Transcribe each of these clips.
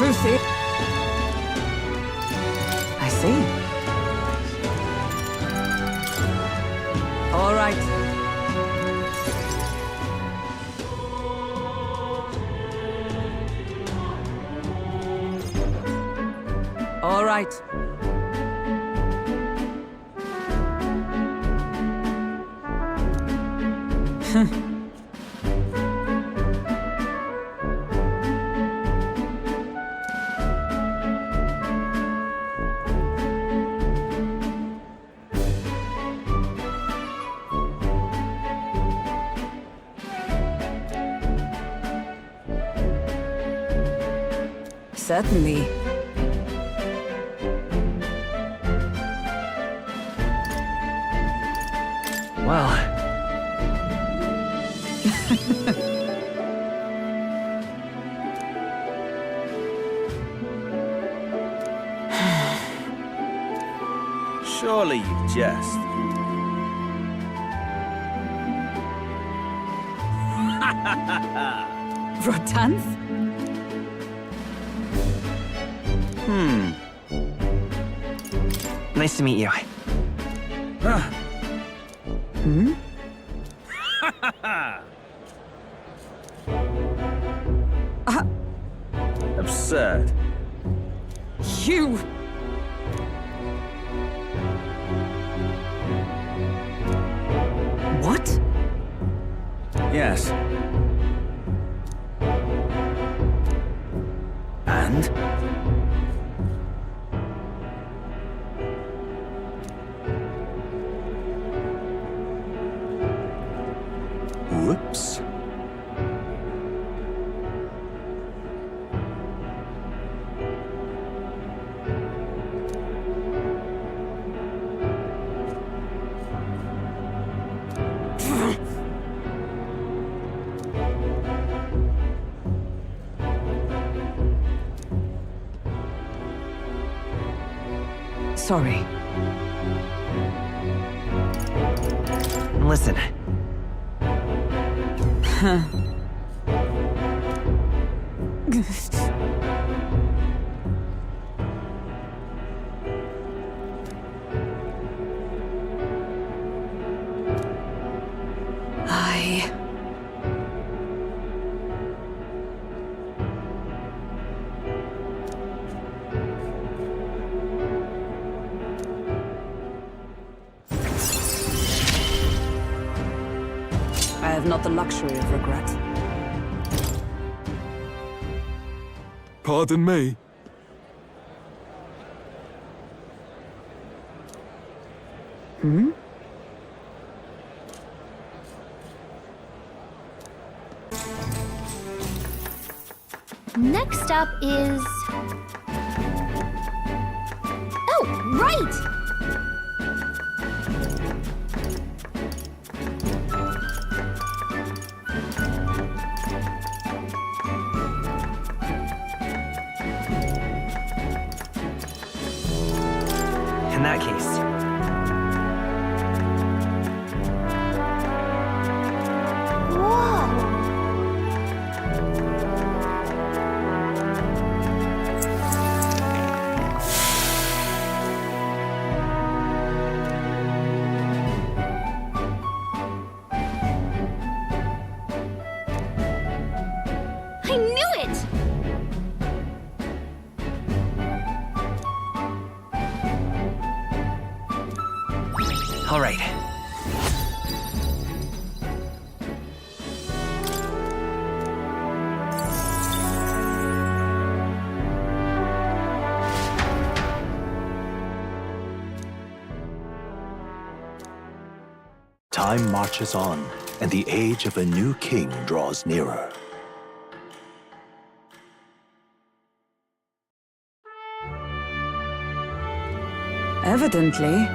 truth is... I see. All right. All right. Certainly. Well... Surely you jest. Rotanth? Nice to meet you. Absurd. You! What? Yes. And? Whoops. Sorry. Listen. I have not the luxury of regret. Pardon me. Next up is... Oh, right! In that case... Whoa! I knew it! All right. Time marches on, and the age of a new king draws nearer. Evidently.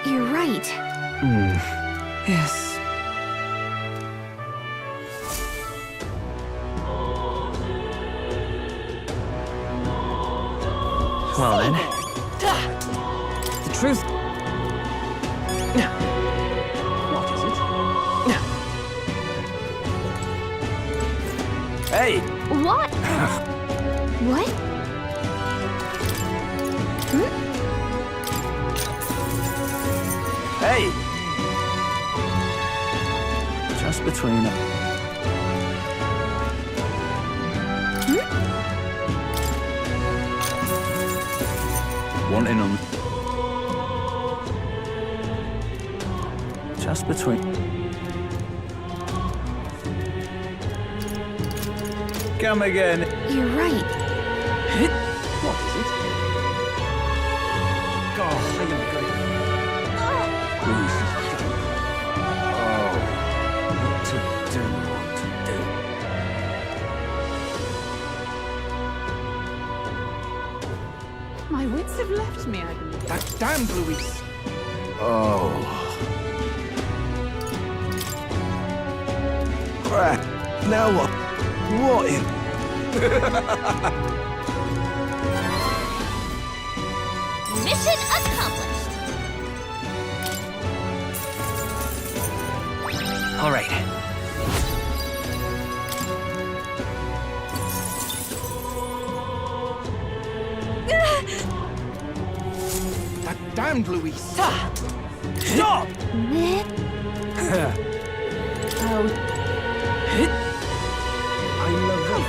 You're right. Yes. Well then. The truth... What is it? Hey! What? What? Hey! Just between us. Wanting them. Just between. Come again. You're right. What is it? God, I am good. Please. Oh, what to do, what to do. My wits have left me, I believe. That damned Luis! Oh. Crap. Now what? What in? Mission accomplished. All right. That damned Luis! Stop! Meh. I love them.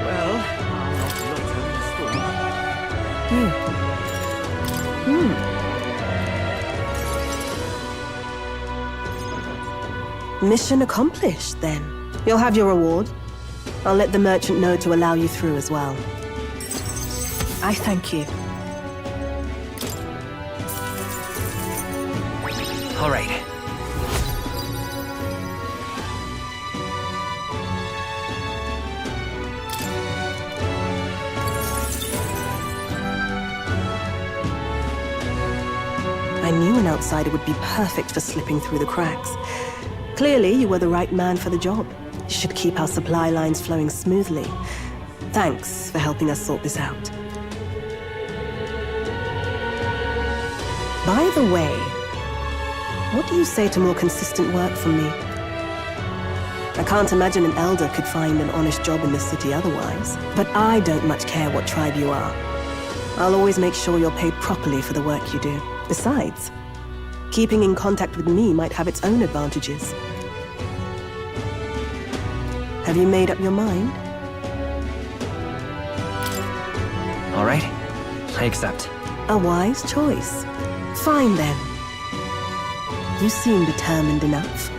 Well, I'm not looking the storm. Mission accomplished, then. You'll have your reward. I'll let the merchant know to allow you through as well. I thank you. All right. I knew an outsider would be perfect for slipping through the cracks. Clearly, you were the right man for the job. You should keep our supply lines flowing smoothly. Thanks for helping us sort this out. By the way, what do you say to more consistent work from me? I can't imagine an elder could find an honest job in this city otherwise. But I don't much care what tribe you are. I'll always make sure you're paid properly for the work you do. Besides, keeping in contact with me might have its own advantages. Have you made up your mind? All right. I accept. A wise choice. Fine then. You seem determined enough.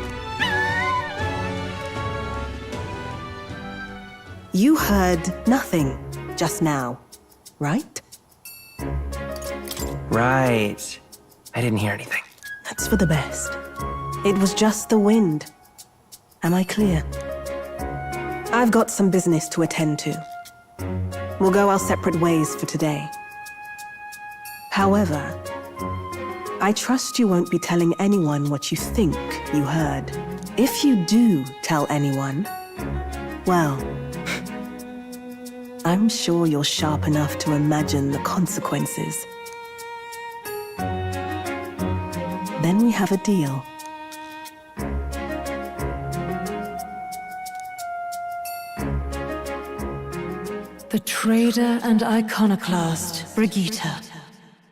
You heard nothing just now, right? Right. I didn't hear anything. That's for the best. It was just the wind. Am I clear? I've got some business to attend to. We'll go our separate ways for today. However, I trust you won't be telling anyone what you think you heard. If you do tell anyone, well, I'm sure you're sharp enough to imagine the consequences. Then we have a deal. The trader and iconoclast, Brigitte.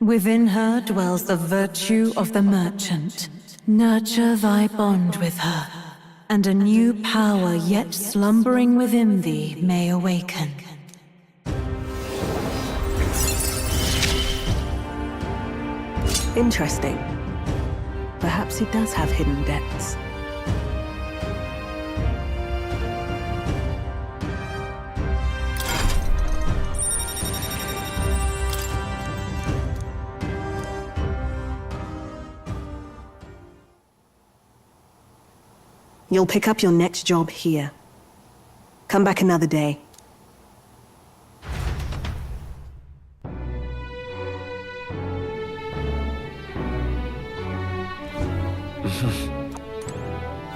Within her dwells the virtue of the merchant. Nurture thy bond with her, and a new power yet slumbering within thee may awaken. Interesting. Perhaps he does have hidden depths. You'll pick up your next job here. Come back another day.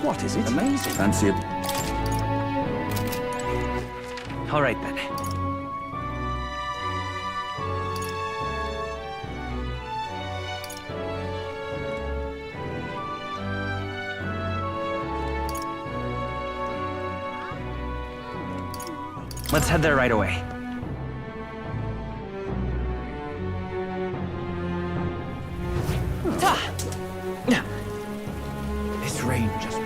What is it? Amazing. Fancy it. All right then. Let's head there right away. This rain just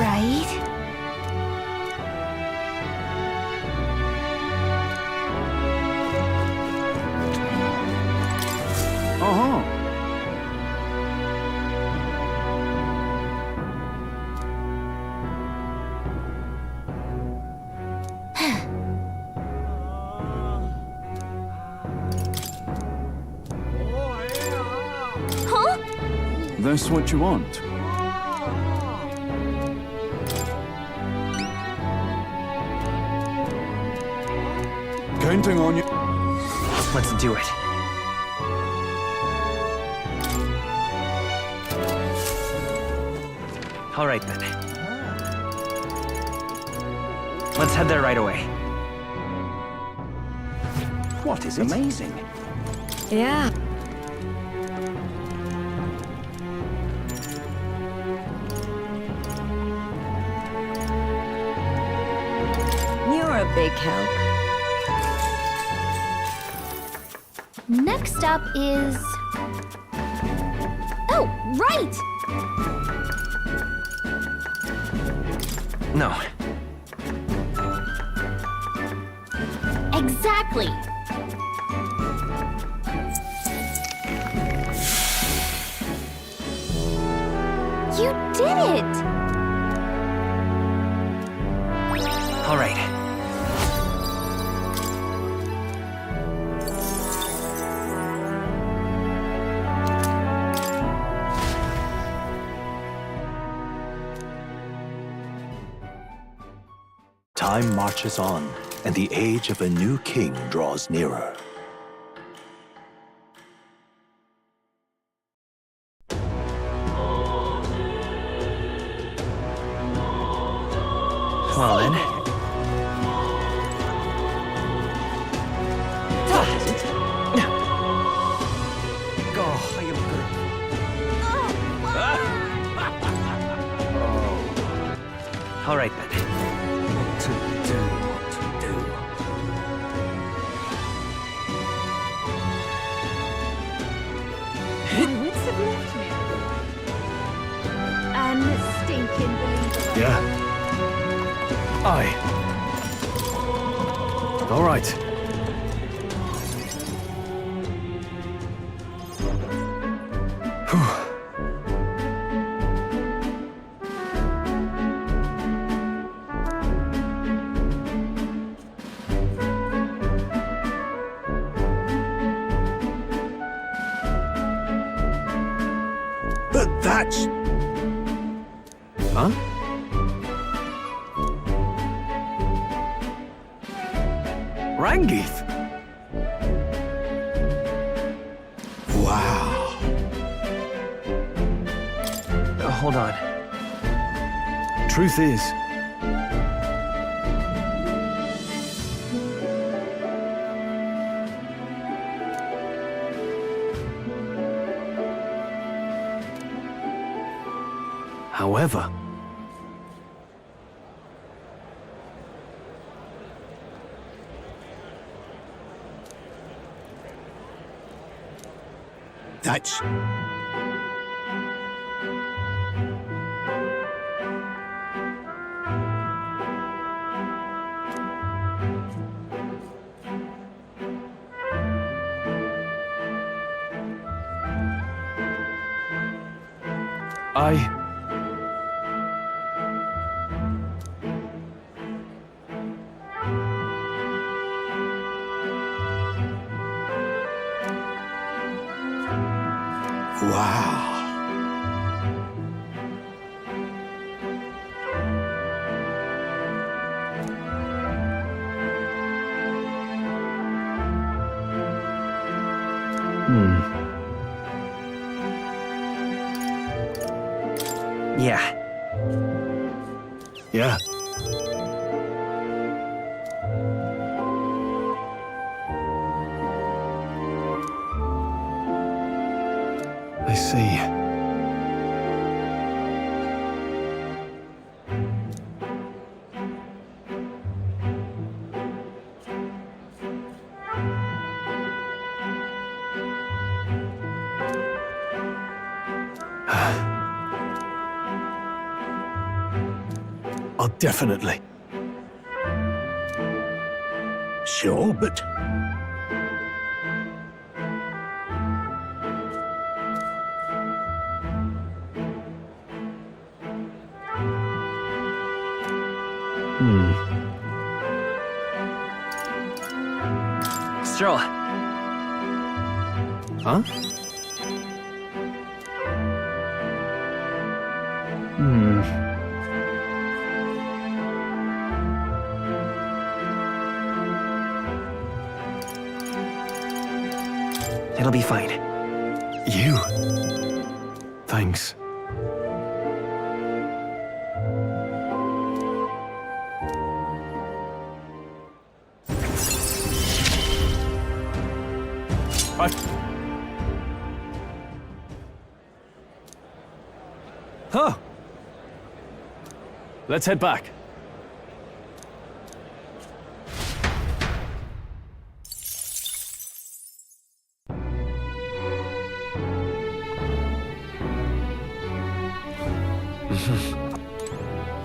Right? Uh-huh. Huh? That's what you want. Counting on you. Let's do it. All right then. Let's head there right away. What is amazing? Yeah. You're a big help. Next up is... Oh, right! No. Exactly. You did it! All right. Time marches on, and the age of a new king draws nearer. Well then. Oh, I am good. All right then. What to do, what to do. Unstinking believer. Yeah. Aye. All right. Whew. But that's... Huh? Rangith? Wow. Hold on. Truth is... However... That's... I... Wow. Yeah. Yeah. I see. Oh, definitely. Sure, but... Stroll. Huh? It'll be fine. You? Thanks. Huh. Let's head back.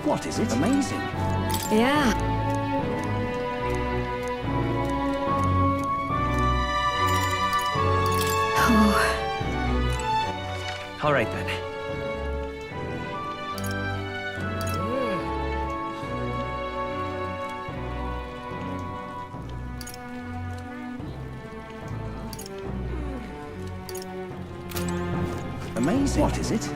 What is it? Amazing. Yeah. All right then. Amazing. What is it?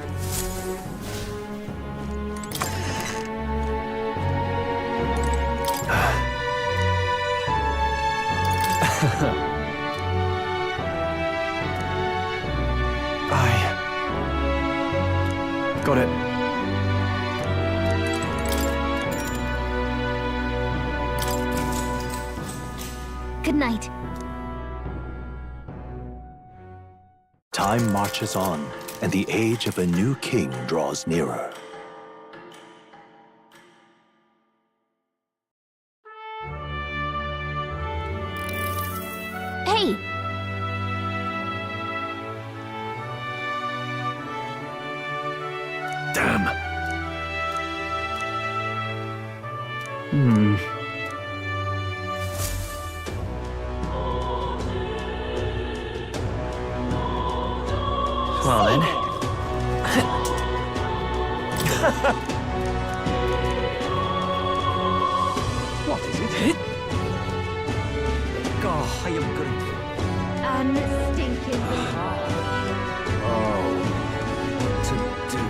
Got it. Good night. Time marches on, and the age of a new king draws nearer. Hey, Damn. Well then. What is it? Oh, I am good. unstinking. Oh. What to do.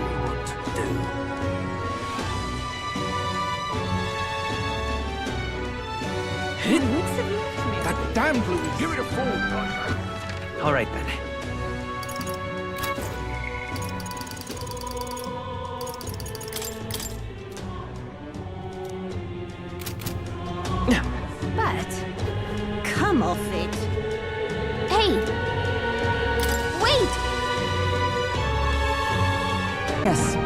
That damned Louis. Give it a full. All right then. But come off it. Hey, wait! Yes.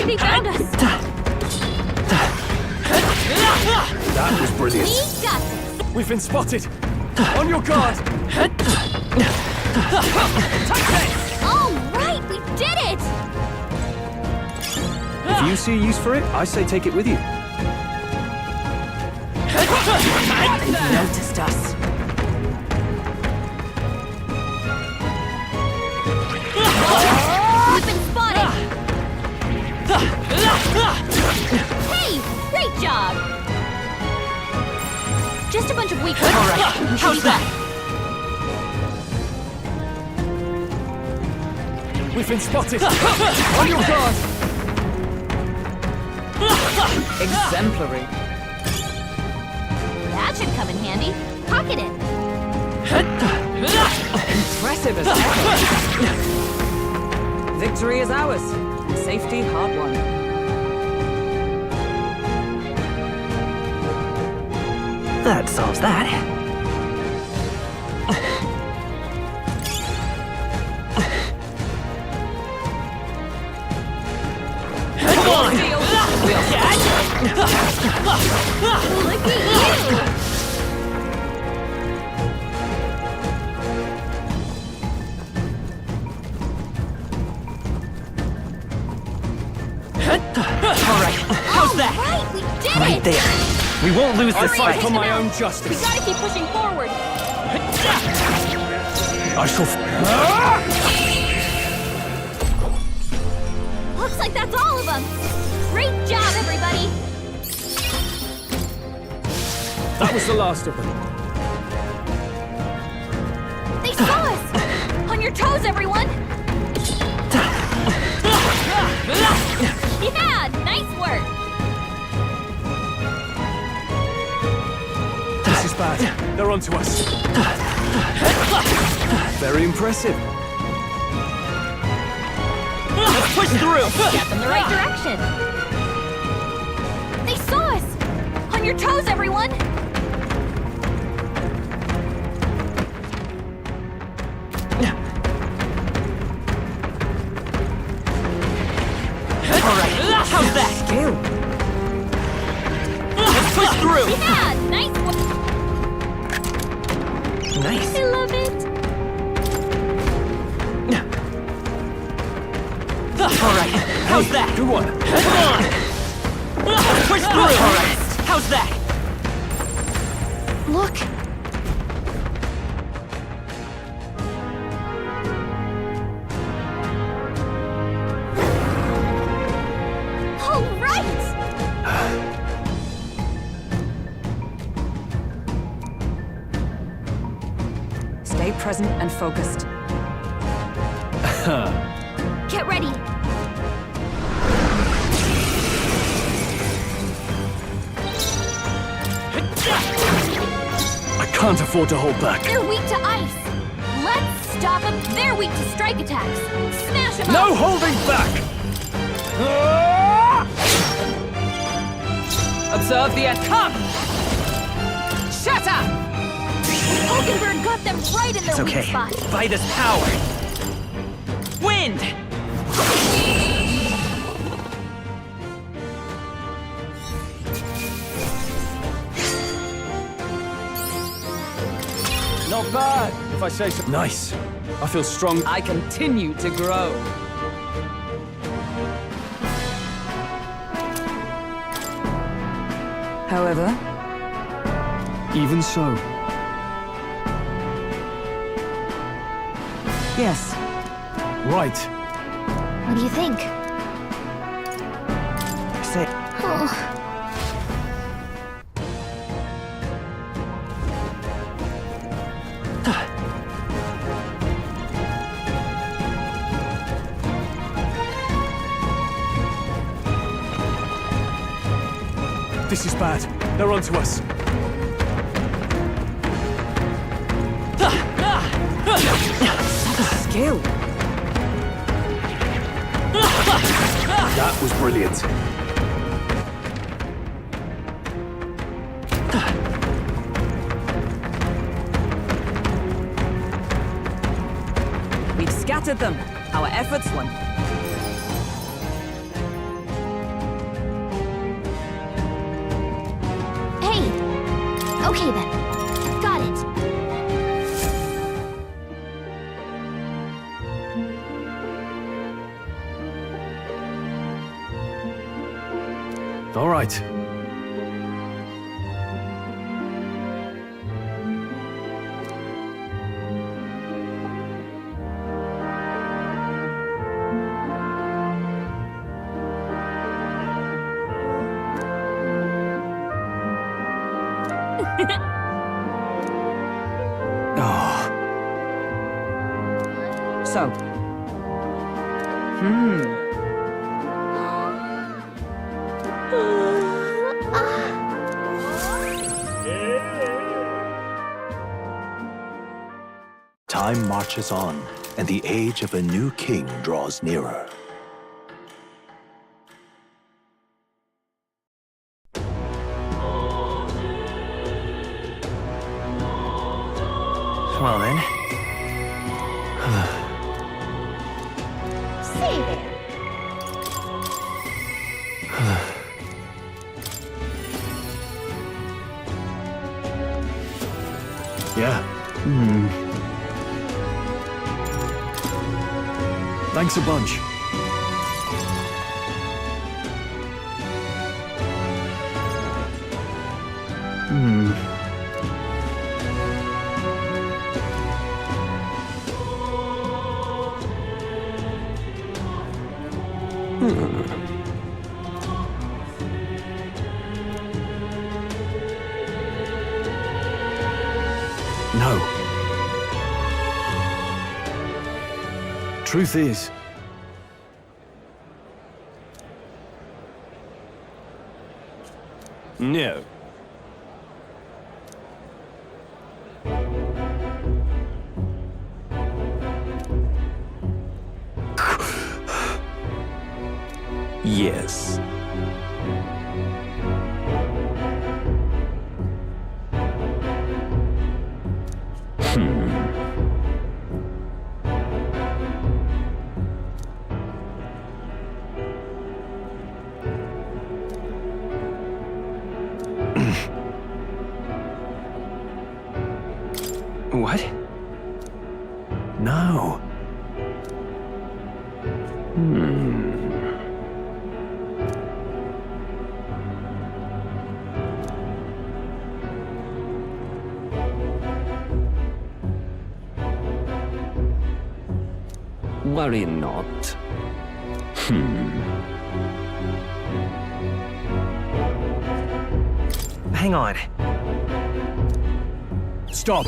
They found us! That was brilliant. We got this! We've been spotted. On your guard. All right, we did it! If you see a use for it, I say take it with you. They've noticed us. We've been spotted! Hey, great job! Just a bunch of weak ones. All right. How's that? We've been spotted. On your guard. Exemplary. That should come in handy. Pocket it. Impressive as ever. Victory is ours. Safety hard won. That solves that. there. We won't lose I this fight fight. for my own We justice. gotta keep pushing forward. I shall. Looks like that's all of them. Great job, everybody. That was the last of them. They saw us. On your toes, everyone. Yeah, nice work. This is bad. They're onto us. Very impressive. Let's push through. Step in the right direction. They saw us. On your toes, everyone. All right. How's that? Skill. Let's push through. Yeah, nice work. Nice. I love it. All right. How's that? Good one. Come on. Let's push through. All right. How's that? Look. All right. Stay present and focused. Get ready. I can't afford to hold back. They're weak to ice. Let's stop them. They're weak to strike attacks. Smash them No up. holding back! Observe the come! Shatter! Hulkenberg got them right in their It's weak okay. spot. By this power. Wind. Not bad, if I say so. Nice. I feel strong. I continue to grow. However, Even so. yes, Right. What do you think? Say, Oh, This is bad. They're onto us. Skill. That was brilliant. we've scattered them. Our efforts won. hey. Okay then. Got it. All right. Oh, So. Time marches on, and the age of a new king draws nearer. well then. Say there. Yeah. thanks a bunch. No. Truth is, no. Yes. What? No. Worry not. Hang on. Stop!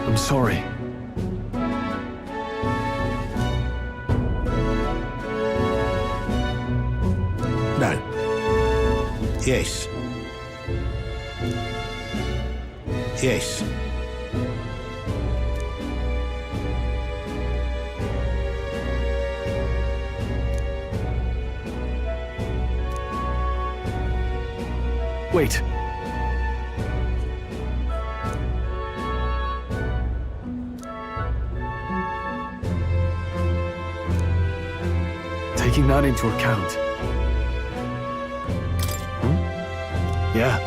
I'm sorry. No. Yes. Yes. Wait. Taking that into account. Yeah.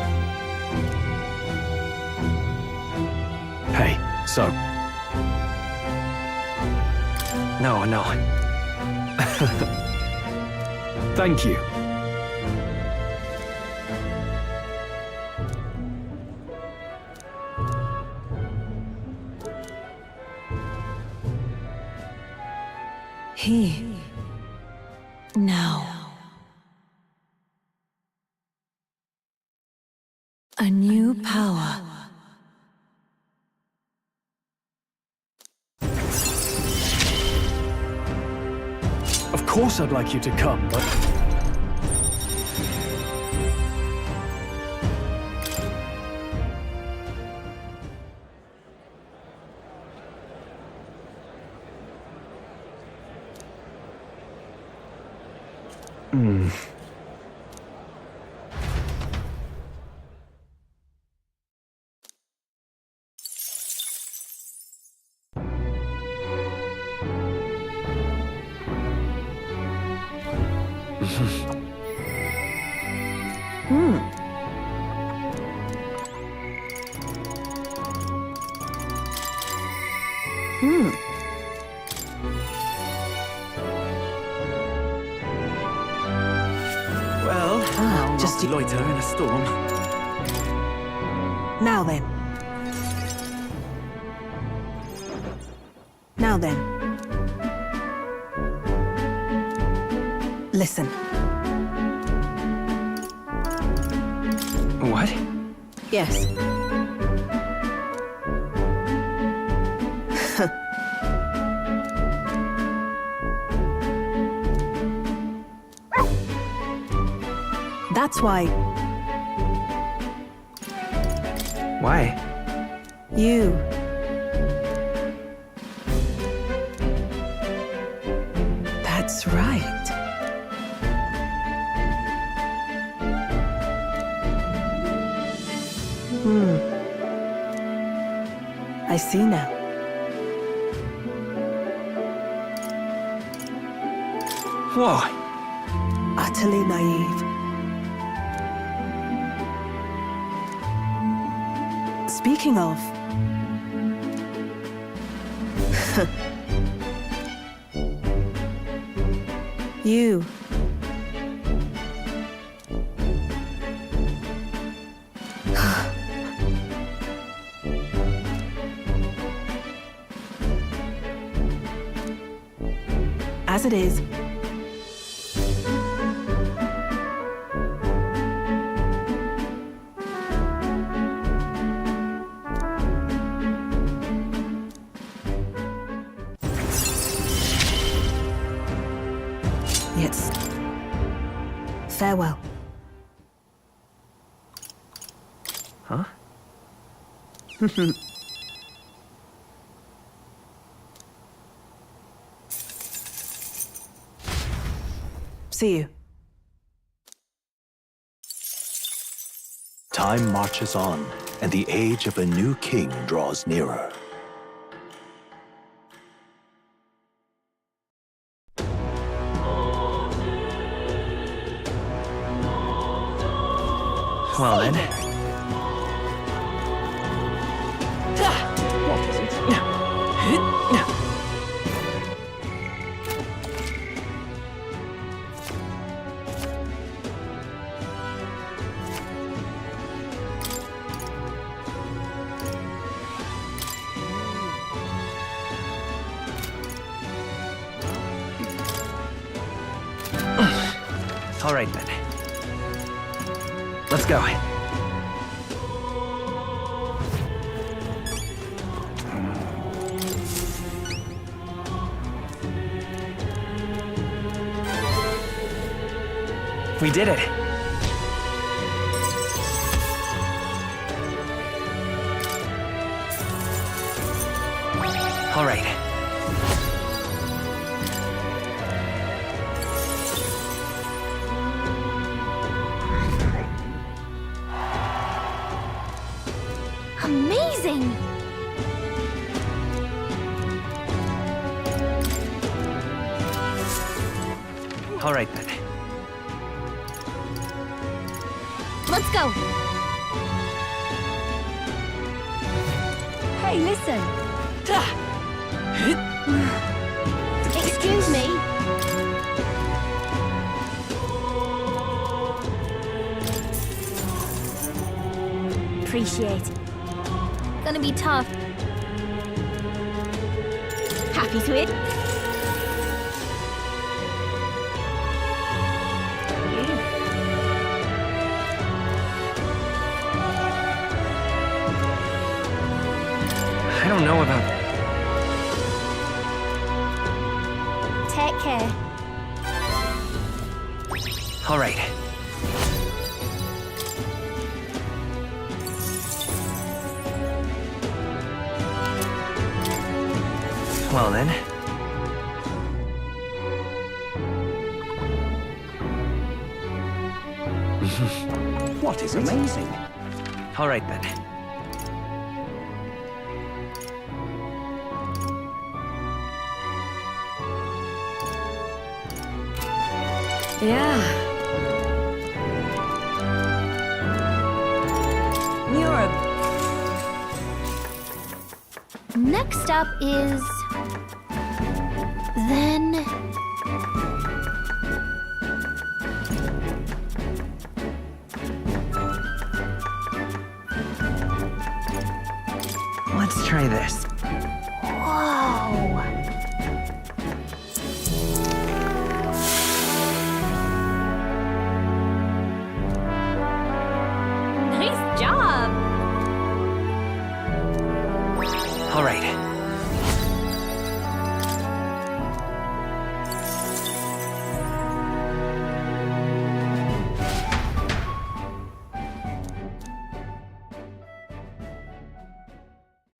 Hey, so. No, no. Thank you. He. Now. A new power. Of course I'd like you to come, but... Well, I'll just not loiter in a storm. Now then. Now then. Listen. What? Yes. That's why Why? you... That's right. I see now. Why? Utterly naive. Speaking of... You. As it is. Yes. Farewell. Huh? See you. Time marches on, and the age of a new king draws nearer. Well then. What is it? All right then. Let's go. We did it. All right. Amazing! All right then. Let's go! Hey, listen! Excuse me? Appreciate it. Gonna be tough. Happy to it? I don't know about... Take care. All right. Well then. What is amazing? All right then. Yeah. You're a... Next up is... Then... Let's try this. Whoa! Nice job! All right.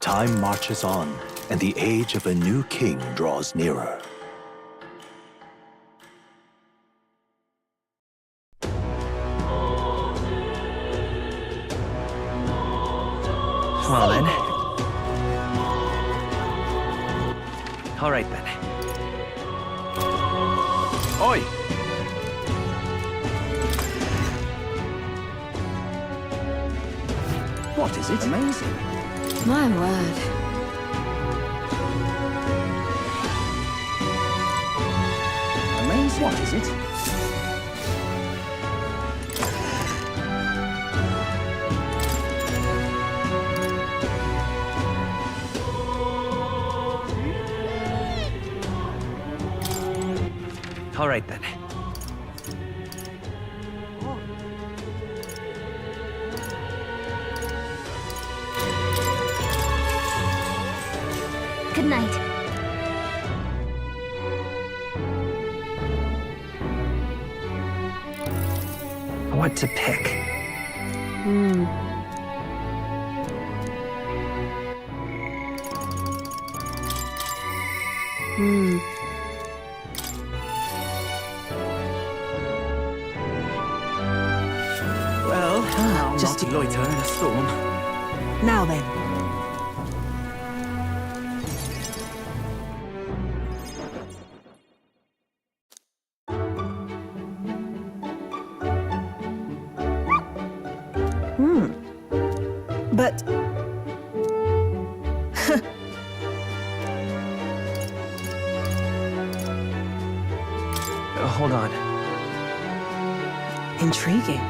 Time marches on, and the age of a new king draws nearer. Well then. All right then. Oi! What is it? Amazing. My word. Amazing. What is it? All right then. Good night. What to pick? Well, I'll just not loiter in a storm. Now then. But... Hold on. intriguing.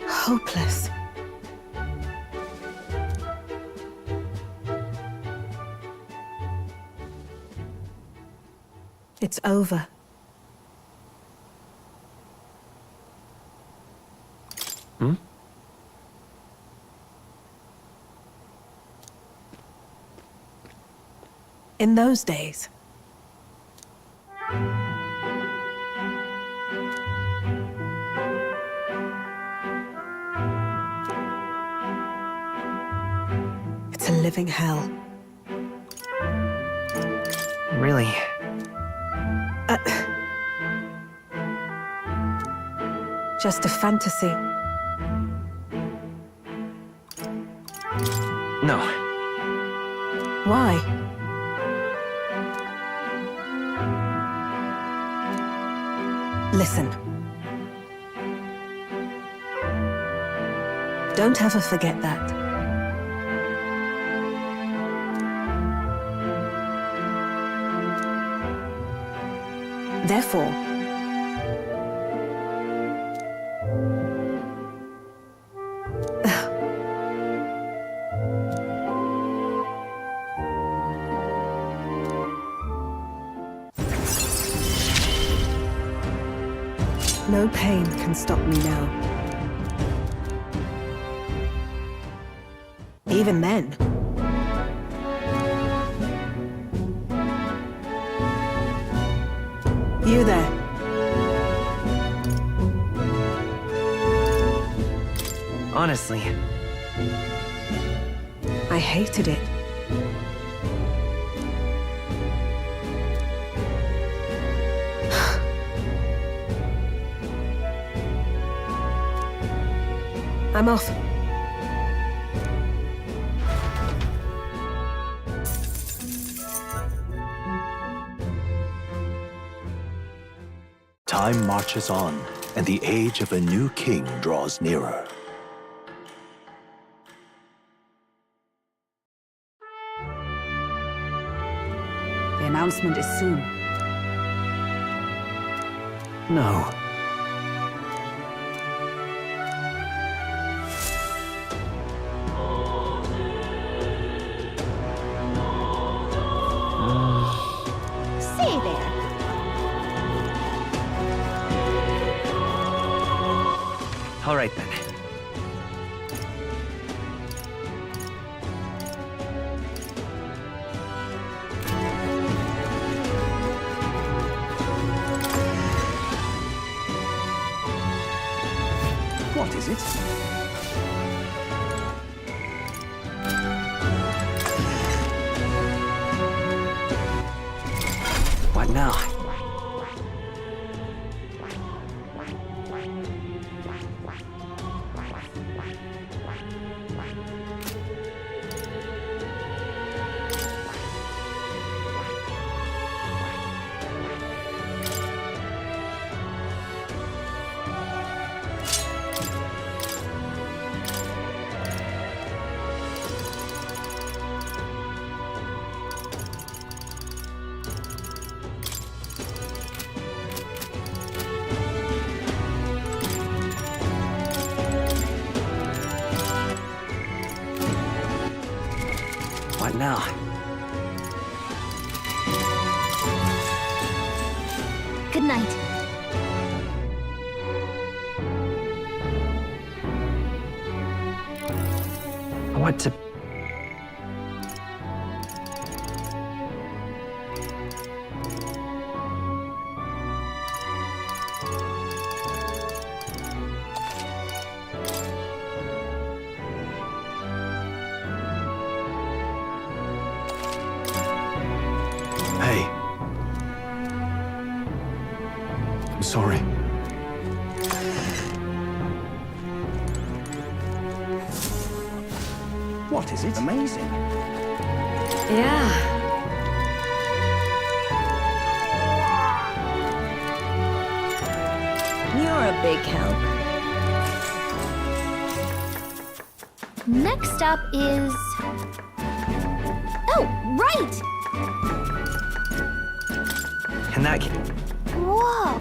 Hopeless. It's over. In those days, it's a living hell. Really? Just a fantasy. No. Why? Listen. Don't ever forget that. Therefore, no pain can stop me now. Even then. You there. Honestly, I hated it. I'm off. Time marches on, and the age of a new king draws nearer. The announcement is soon. no. Say there. All right then. What is it? What now? now. Good night. I want to... Hey. I'm sorry. What is it? Amazing. Yeah. You're a big help. Next up is... Oh, right! Can that... Whoa!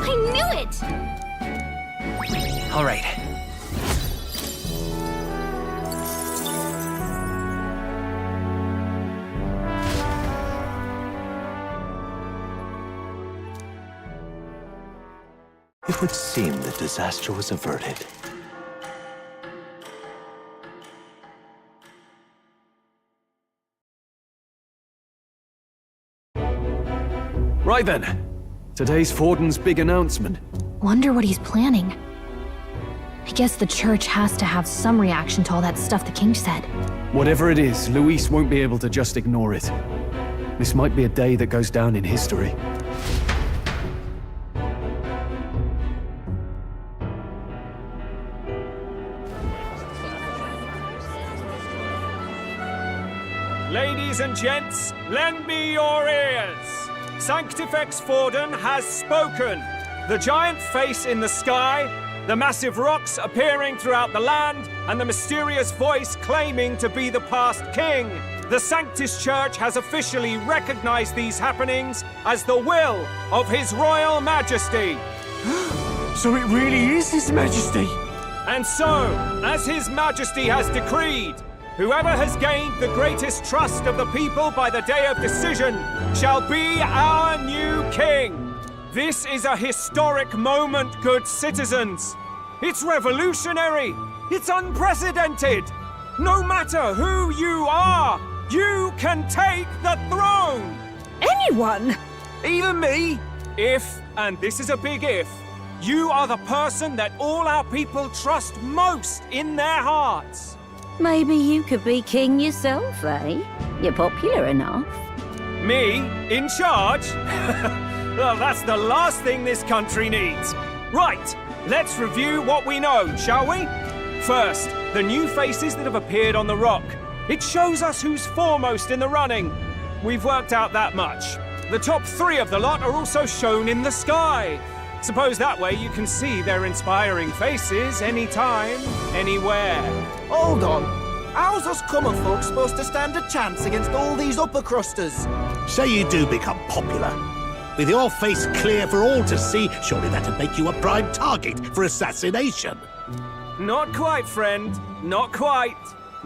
I knew it! All right. It would seem the disaster was averted. Right then. Today's Forden's big announcement. Wonder what he's planning. I guess the church has to have some reaction to all that stuff the king said. Whatever it is, Luis won't be able to just ignore it. This might be a day that goes down in history. Ladies and gents, lend me your ears. Sanctifex Forden has spoken. The giant face in the sky, the massive rocks appearing throughout the land, and the mysterious voice claiming to be the past king. The Sanctus Church has officially recognized these happenings as the will of His Royal Majesty. So it really is His Majesty? And so, as His Majesty has decreed, whoever has gained the greatest trust of the people by the day of decision shall be our new king. This is a historic moment, good citizens. It's revolutionary. It's unprecedented. No matter who you are, you can take the throne. Anyone? Even me. If, and this is a big if, you are the person that all our people trust most in their hearts. Maybe you could be king yourself, eh? You're popular enough. Me? In charge? Well, that's the last thing this country needs. Right, let's review what we know, shall we? First, the new faces that have appeared on the rock. It shows us who's foremost in the running. We've worked out that much. The top 3 of the lot are also shown in the sky. Suppose that way you can see their inspiring faces anytime, anywhere. Hold on. How's us common folk supposed to stand a chance against all these upper crusters? Say you do become popular. With your face clear for all to see, surely that'd make you a prime target for assassination. Not quite, friend. Not quite.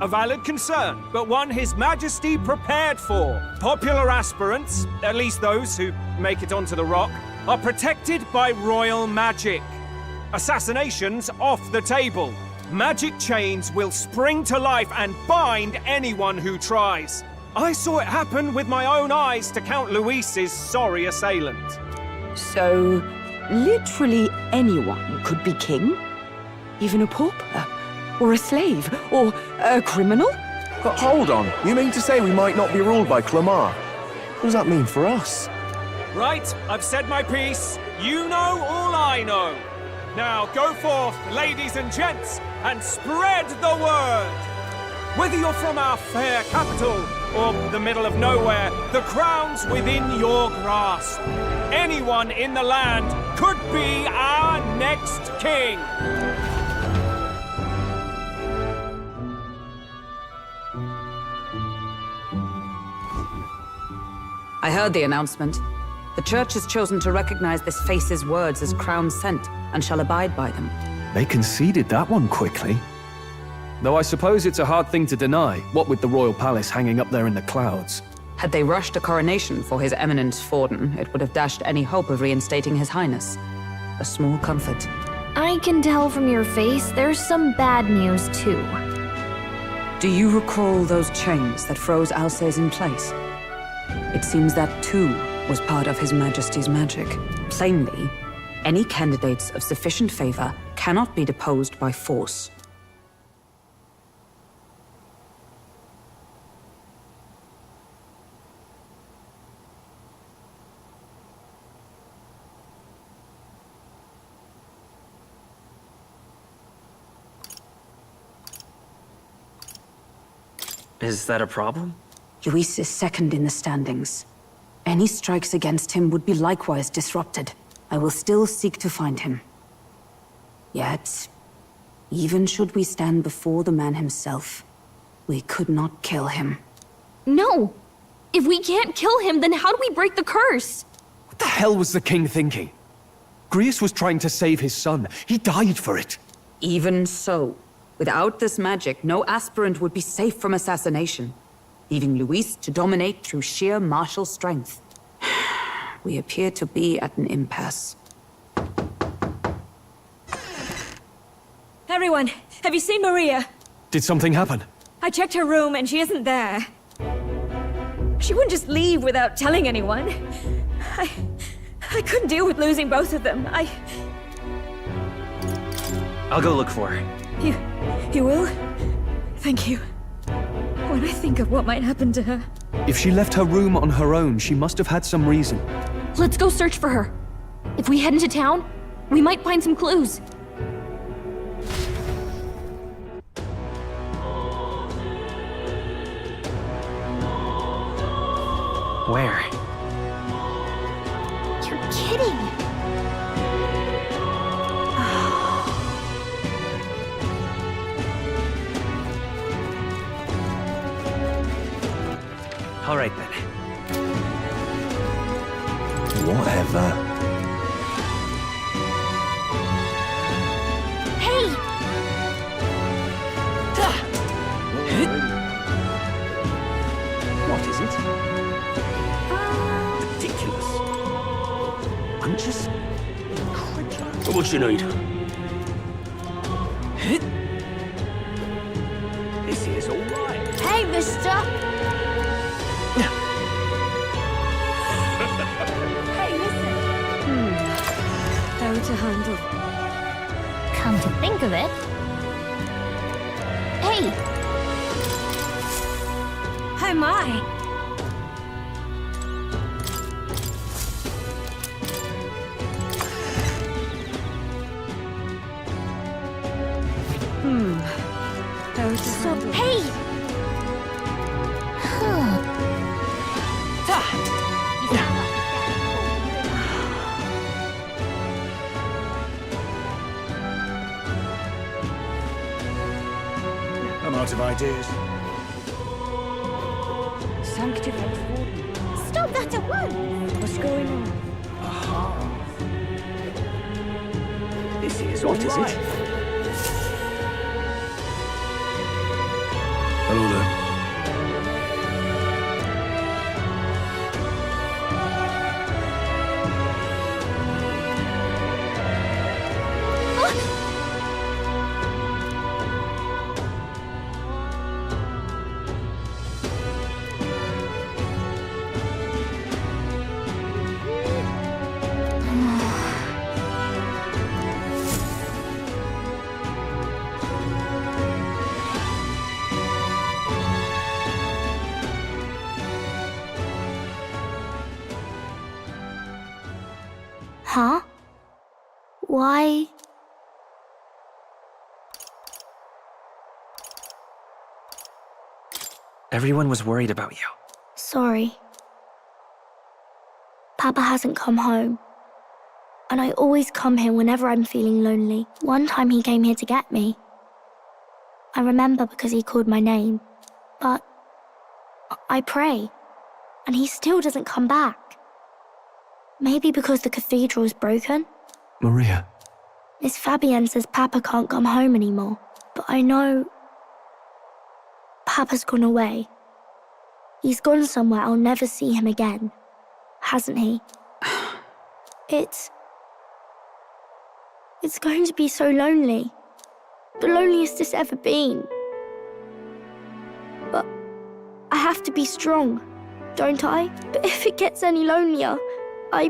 A valid concern, but one His Majesty prepared for. Popular aspirants, at least those who make it onto the rock, are protected by royal magic. Assassinations off the table. Magic chains will spring to life and bind anyone who tries. I saw it happen with my own eyes to Count Luis's sorry assailant. So, literally anyone could be king? Even a pauper? Or a slave? Or a criminal? But hold on, you mean to say we might not be ruled by Clamar? What does that mean for us? Right, I've said my piece. You know all I know. Now go forth, ladies and gents, and spread the word. Whether you're from our fair capital or the middle of nowhere, the crown's within your grasp. Anyone in the land could be our next king. I heard the announcement. The church has chosen to recognize this face's words as crown sent and shall abide by them. They conceded that one quickly. Though I suppose it's a hard thing to deny, what with the royal palace hanging up there in the clouds. Had they rushed a coronation for His Eminence Forden, it would have dashed any hope of reinstating His Highness. A small comfort. I can tell from your face there's some bad news, too. Do you recall those chains that froze Alsace in place? It seems that, too, was part of His Majesty's magic. Plainly, any candidates of sufficient favor cannot be deposed by force. Is that a problem? Luis is second in the standings. Any strikes against him would be likewise disrupted. I will still seek to find him. Yet, even should we stand before the man himself, we could not kill him. No! If we can't kill him, then how do we break the curse? What the hell was the king thinking? Grius was trying to save his son. He died for it. Even so, without this magic, no aspirant would be safe from assassination, leaving Luis to dominate through sheer martial strength. We appear to be at an impasse. Everyone, have you seen Maria? Did something happen? I checked her room and she isn't there. She wouldn't just leave without telling anyone. I couldn't deal with losing both of them. I'll go look for her. You will? Thank you. When I think of what might happen to her... If she left her room on her own, she must have had some reason. Let's go search for her. If we head into town, we might find some clues. Where? You're kidding. All right then. Whatever. Hey! What is it? Ridiculous. I'm just incredulous. What you need? This is all right. Hey, mister! Hey, listen! How to handle... Come to think of it... Hey! Oh my! How to handle... Hey! Huh. I'm out of ideas. Sanctified Forden. Stop that at once! What's going on? Aha. This is what is it? Hello there. Huh? Why? Everyone was worried about you. Sorry. Papa hasn't come home. And I always come here whenever I'm feeling lonely. One time he came here to get me. I remember because he called my name. But I pray, and he still doesn't come back. Maybe because the cathedral's broken? Maria. Miss Fabienne says Papa can't come home anymore, but I know Papa's gone away. He's gone somewhere I'll never see him again, hasn't he? It's going to be so lonely. The loneliest it's ever been. But I have to be strong, don't I? But if it gets any lonelier, I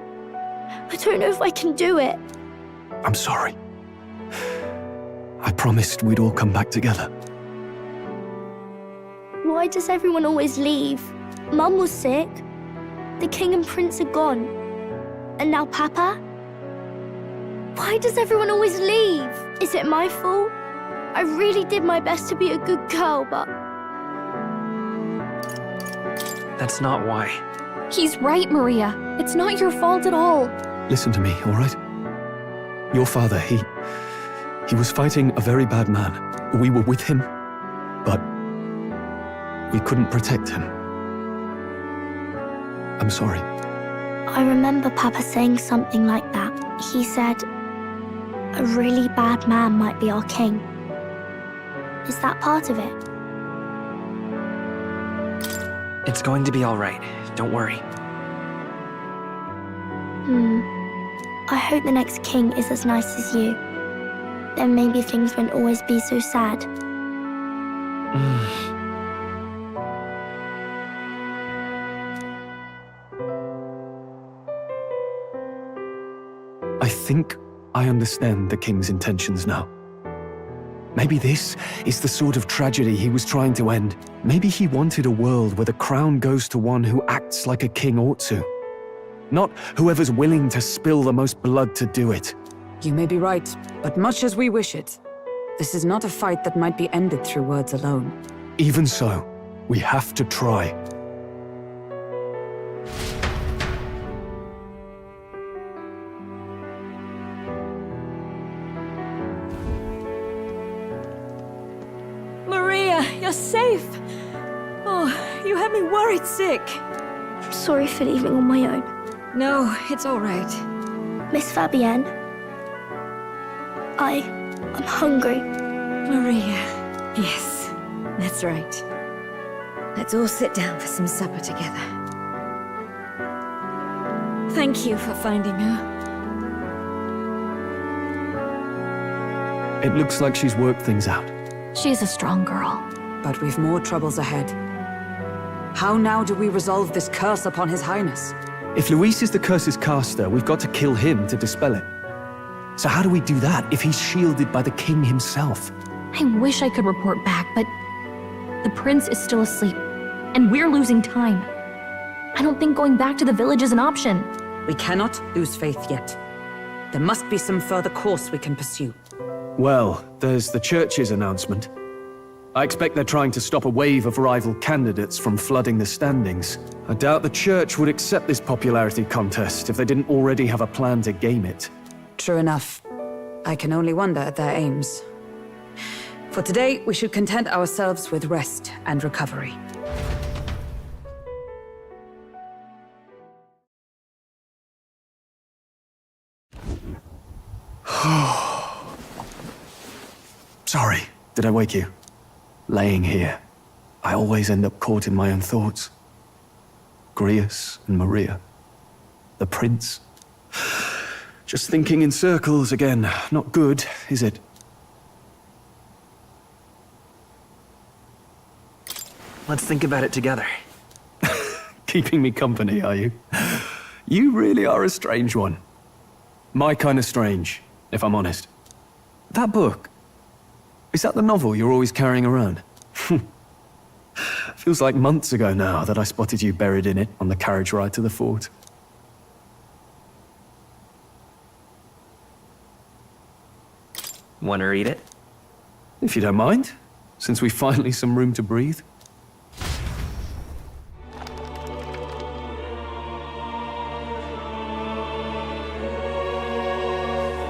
don't know if I can do it. I'm sorry. I promised we'd all come back together. Why does everyone always leave? Mum was sick. The king and prince are gone. And now Papa? Why does everyone always leave? Is it my fault? I really did my best to be a good girl, but... That's not why. He's right, Maria. It's not your fault at all. Listen to me, all right? Your father, he was fighting a very bad man. We were with him, but we couldn't protect him. I'm sorry. I remember Papa saying something like that. He said, a really bad man might be our king. Is that part of it? It's going to be all right. Don't worry. I hope the next king is as nice as you. Then maybe things won't always be so sad. I think I understand the king's intentions now. Maybe this is the sort of tragedy he was trying to end. Maybe he wanted a world where the crown goes to one who acts like a king ought to. Not whoever's willing to spill the most blood to do it. You may be right, but much as we wish it, this is not a fight that might be ended through words alone. Even so, we have to try. Maria, you're safe. Oh, you had me worried sick. I'm sorry for leaving on my own. No, it's all right. Miss Fabienne, I'm hungry. Maria, yes, that's right. Let's all sit down for some supper together. Thank you for finding her. It looks like she's worked things out. She's a strong girl. But we've more troubles ahead. How now do we resolve this curse upon His Highness? If Luis is the curse's caster, we've got to kill him to dispel it. So how do we do that if he's shielded by the king himself? I wish I could report back, but the prince is still asleep, and we're losing time. I don't think going back to the village is an option. We cannot lose faith yet. There must be some further course we can pursue. Well, there's the church's announcement. I expect they're trying to stop a wave of rival candidates from flooding the standings. I doubt the church would accept this popularity contest if they didn't already have a plan to game it. True enough. I can only wonder at their aims. For today, we should content ourselves with rest and recovery. Sorry, did I wake you? Laying here, I always end up caught in my own thoughts. Grius and Maria. The prince. Just thinking in circles again. Not good, is it? Let's think about it together. Keeping me company, are you? You really are a strange one. My kind of strange, if I'm honest. That book, is that the novel you're always carrying around? Feels like months ago now that I spotted you buried in it on the carriage ride to the fort. Want to read it? If you don't mind, since we finally some room to breathe.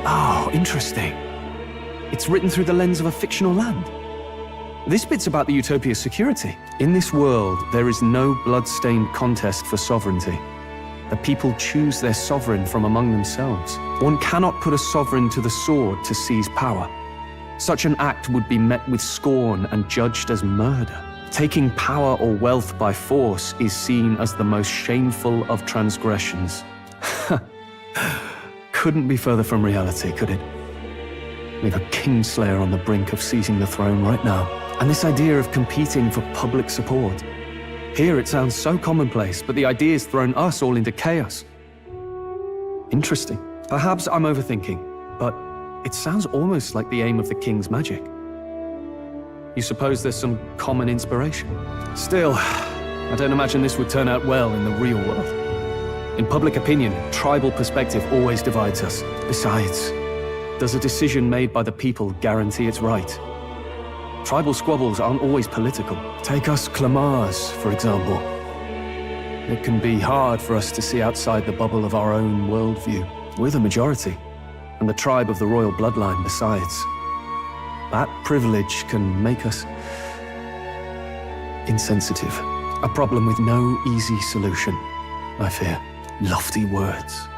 Oh, interesting. It's written through the lens of a fictional land. This bit's about the Utopia's security. In this world, there is no blood-stained contest for sovereignty. The people choose their sovereign from among themselves. One cannot put a sovereign to the sword to seize power. Such an act would be met with scorn and judged as murder. Taking power or wealth by force is seen as the most shameful of transgressions. Couldn't be further from reality, could it? We have a kingslayer on the brink of seizing the throne right now. And this idea of competing for public support. Here it sounds so commonplace, but the idea's thrown us all into chaos. Interesting. Perhaps I'm overthinking, but it sounds almost like the aim of the king's magic. You suppose there's some common inspiration? Still, I don't imagine this would turn out well in the real world. In public opinion, tribal perspective always divides us. Besides, does a decision made by the people guarantee it's right? Tribal squabbles aren't always political. Take us Clamars, for example. It can be hard for us to see outside the bubble of our own worldview. We're the majority, and the tribe of the royal bloodline besides. That privilege can make us insensitive. A problem with no easy solution, I fear. Lofty words.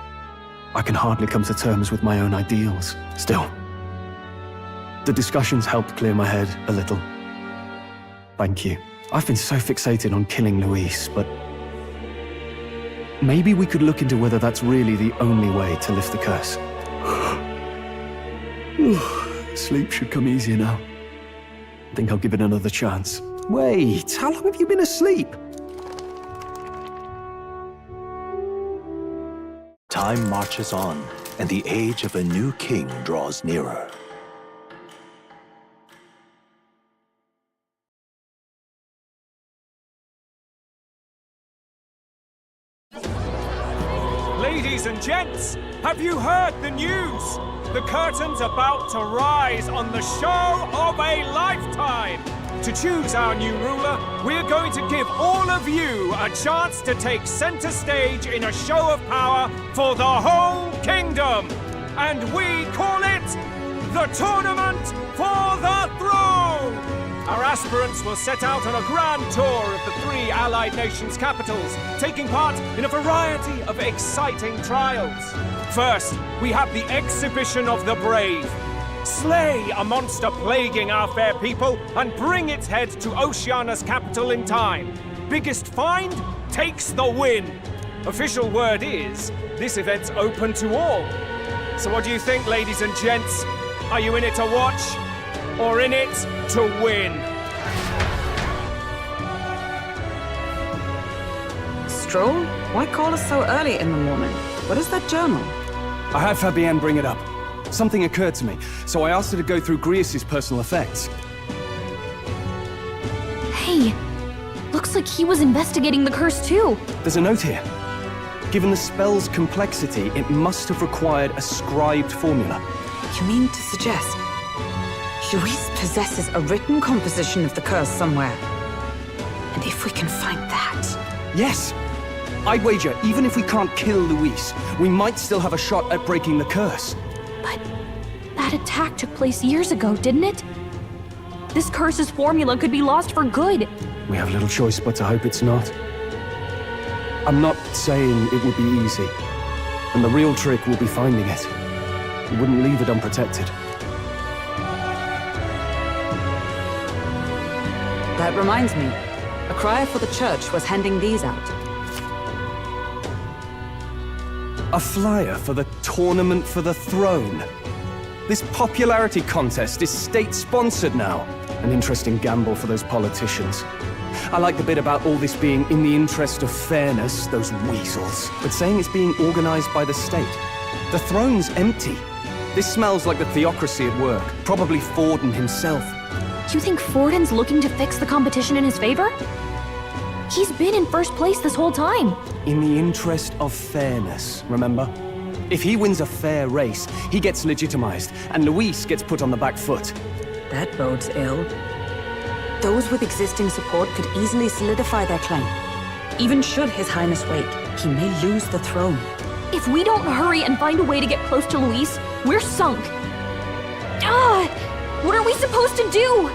I can hardly come to terms with my own ideals. Still, the discussions helped clear my head a little. Thank you. I've been so fixated on killing Luis, but maybe we could look into whether that's really the only way to lift the curse. Sleep should come easier now. I think I'll give it another chance. Wait, how long have you been asleep? Time marches on, and the age of a new king draws nearer. Ladies and gents, have you heard the news? The curtain's about to rise on the show of a lifetime. To choose our new ruler, we're going to give all of you a chance to take center stage in a show of power for the whole kingdom. And we call it the Tournament for the Throne. Our aspirants will set out on a grand tour of the 3 allied nations' capitals, taking part in a variety of exciting trials. First, we have the Exhibition of the Brave. Slay a monster plaguing our fair people and bring its head to Oceania's capital in time. Biggest find takes the win. Official word is, this event's open to all. So what do you think, ladies and gents? Are you in it to watch, or in it to win? Stroll? Why call us so early in the morning? What is that journal? I had Fabienne bring it up. Something occurred to me, so I asked her to go through Grius' personal effects. Hey, looks like he was investigating the curse too. There's a note here. Given the spell's complexity, it must have required a scribed formula. You mean to suggest Luis possesses a written composition of the curse somewhere? And if we can find that... Yes! I'd wager, even if we can't kill Luis, we might still have a shot at breaking the curse. But that attack took place years ago, didn't it? This curse's formula could be lost for good. We have little choice but to hope it's not. I'm not saying it would be easy. And the real trick will be finding it. We wouldn't leave it unprotected. That reminds me. A crier for the church was handing these out. A flyer for the Tournament for the Throne. This popularity contest is state-sponsored now. An interesting gamble for those politicians. I like the bit about all this being in the interest of fairness, those weasels. But saying it's being organized by the state. The throne's empty. This smells like the theocracy at work. Probably Forden himself. You think Forden's looking to fix the competition in his favor? He's been in first place this whole time. In the interest of fairness, remember? If he wins a fair race, he gets legitimized, and Luis gets put on the back foot. That bodes ill. Those with existing support could easily solidify their claim. Even should His Highness wake, he may lose the throne. If we don't hurry and find a way to get close to Luis, we're sunk. What are we supposed to do?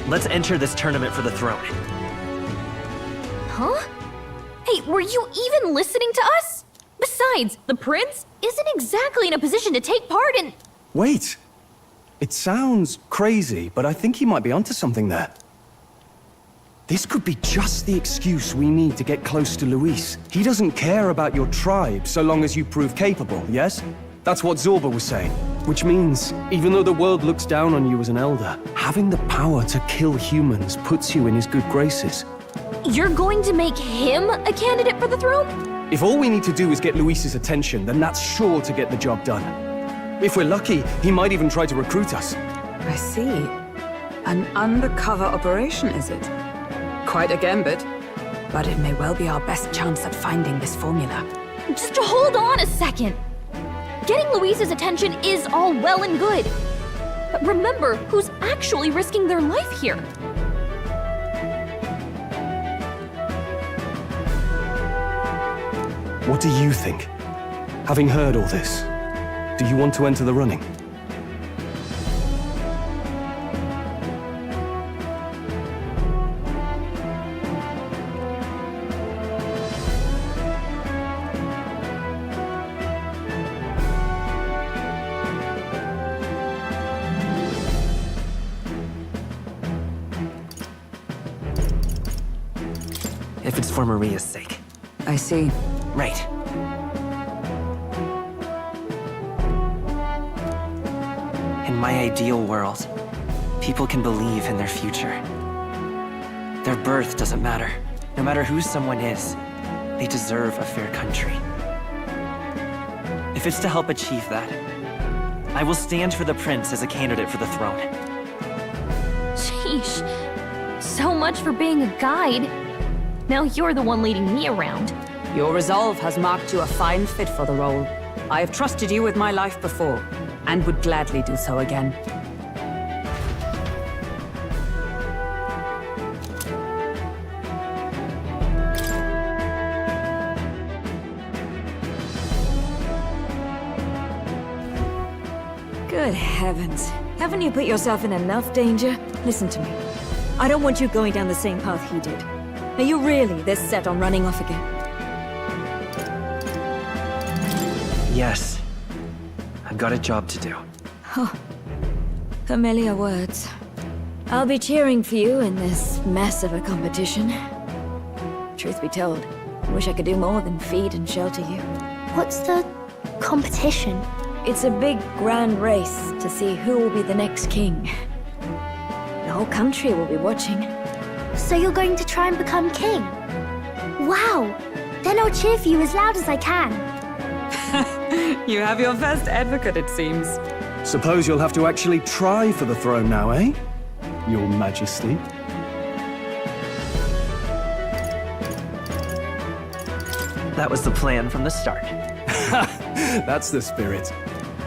Let's enter this tournament for the throne. Huh? Hey, were you even listening to us? Besides, the prince isn't exactly in a position to take part in... Wait! It sounds crazy, but I think he might be onto something there. This could be just the excuse we need to get close to Luis. He doesn't care about your tribe so long as you prove capable, yes? That's what Zorba was saying. Which means, even though the world looks down on you as an elder, having the power to kill humans puts you in his good graces. You're going to make him a candidate for the throne? If all we need to do is get Luis's attention, then that's sure to get the job done. If we're lucky, he might even try to recruit us. I see. An undercover operation, is it? Quite a gambit. But it may well be our best chance at finding this formula. Just hold on a second. Getting Luis's attention is all well and good. But remember who's actually risking their life here. What do you think? Having heard all this, do you want to enter the running? If it's for Maria's sake. I see. Right. In my ideal world, people can believe in their future. Their birth doesn't matter. No matter who someone is, they deserve a fair country. If it's to help achieve that, I will stand for the prince as a candidate for the throne. Sheesh. So much for being a guide. Now you're the one leading me around. Your resolve has marked you a fine fit for the role. I have trusted you with my life before, and would gladly do so again. Good heavens. Haven't you put yourself in enough danger? Listen to me. I don't want you going down the same path he did. Are you really this set on running off again? Yes. I've got a job to do. Oh, familiar words. I'll be cheering for you in this mess of a competition. Truth be told, I wish I could do more than feed and shelter you. What's the competition? It's a big, grand race to see who will be the next king. The whole country will be watching. So you're going to try and become king? Wow! Then I'll cheer for you as loud as I can. You have your first advocate, it seems. Suppose you'll have to actually try for the throne now, eh? Your Majesty. That was the plan from the start. That's the spirit.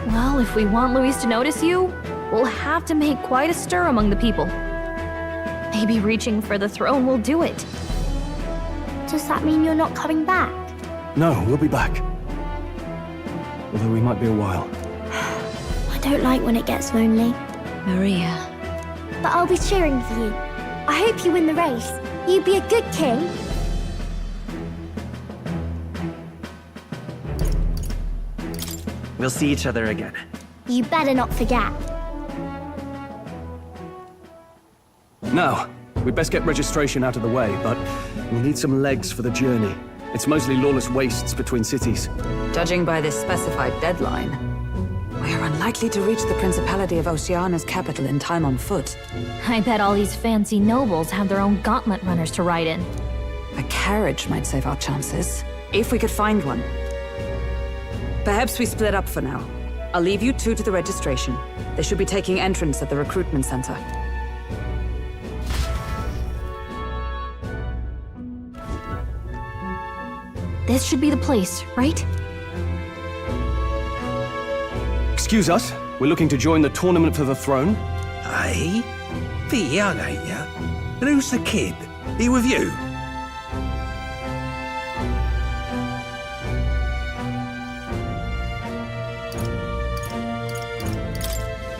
Well, if we want Luis to notice you, we'll have to make quite a stir among the people. Maybe reaching for the throne will do it. Does that mean you're not coming back? No, we'll be back. Although we might be a while. I don't like when it gets lonely. Maria. But I'll be cheering for you. I hope you win the race. You'd be a good king. We'll see each other again. You better not forget. Now, we'd best get registration out of the way, but we'll need some legs for the journey. It's mostly lawless wastes between cities. Judging by this specified deadline, we are unlikely to reach the Principality of Oceana's capital in time on foot. I bet all these fancy nobles have their own gauntlet runners to ride in. A carriage might save our chances, if we could find one. Perhaps we split up for now. I'll leave you two to the registration. They should be taking entrance at the recruitment center. This should be the place, right? Excuse us, we're looking to join the tournament for the throne. Aye? Pretty young, ain't ya? And who's the kid? He with you?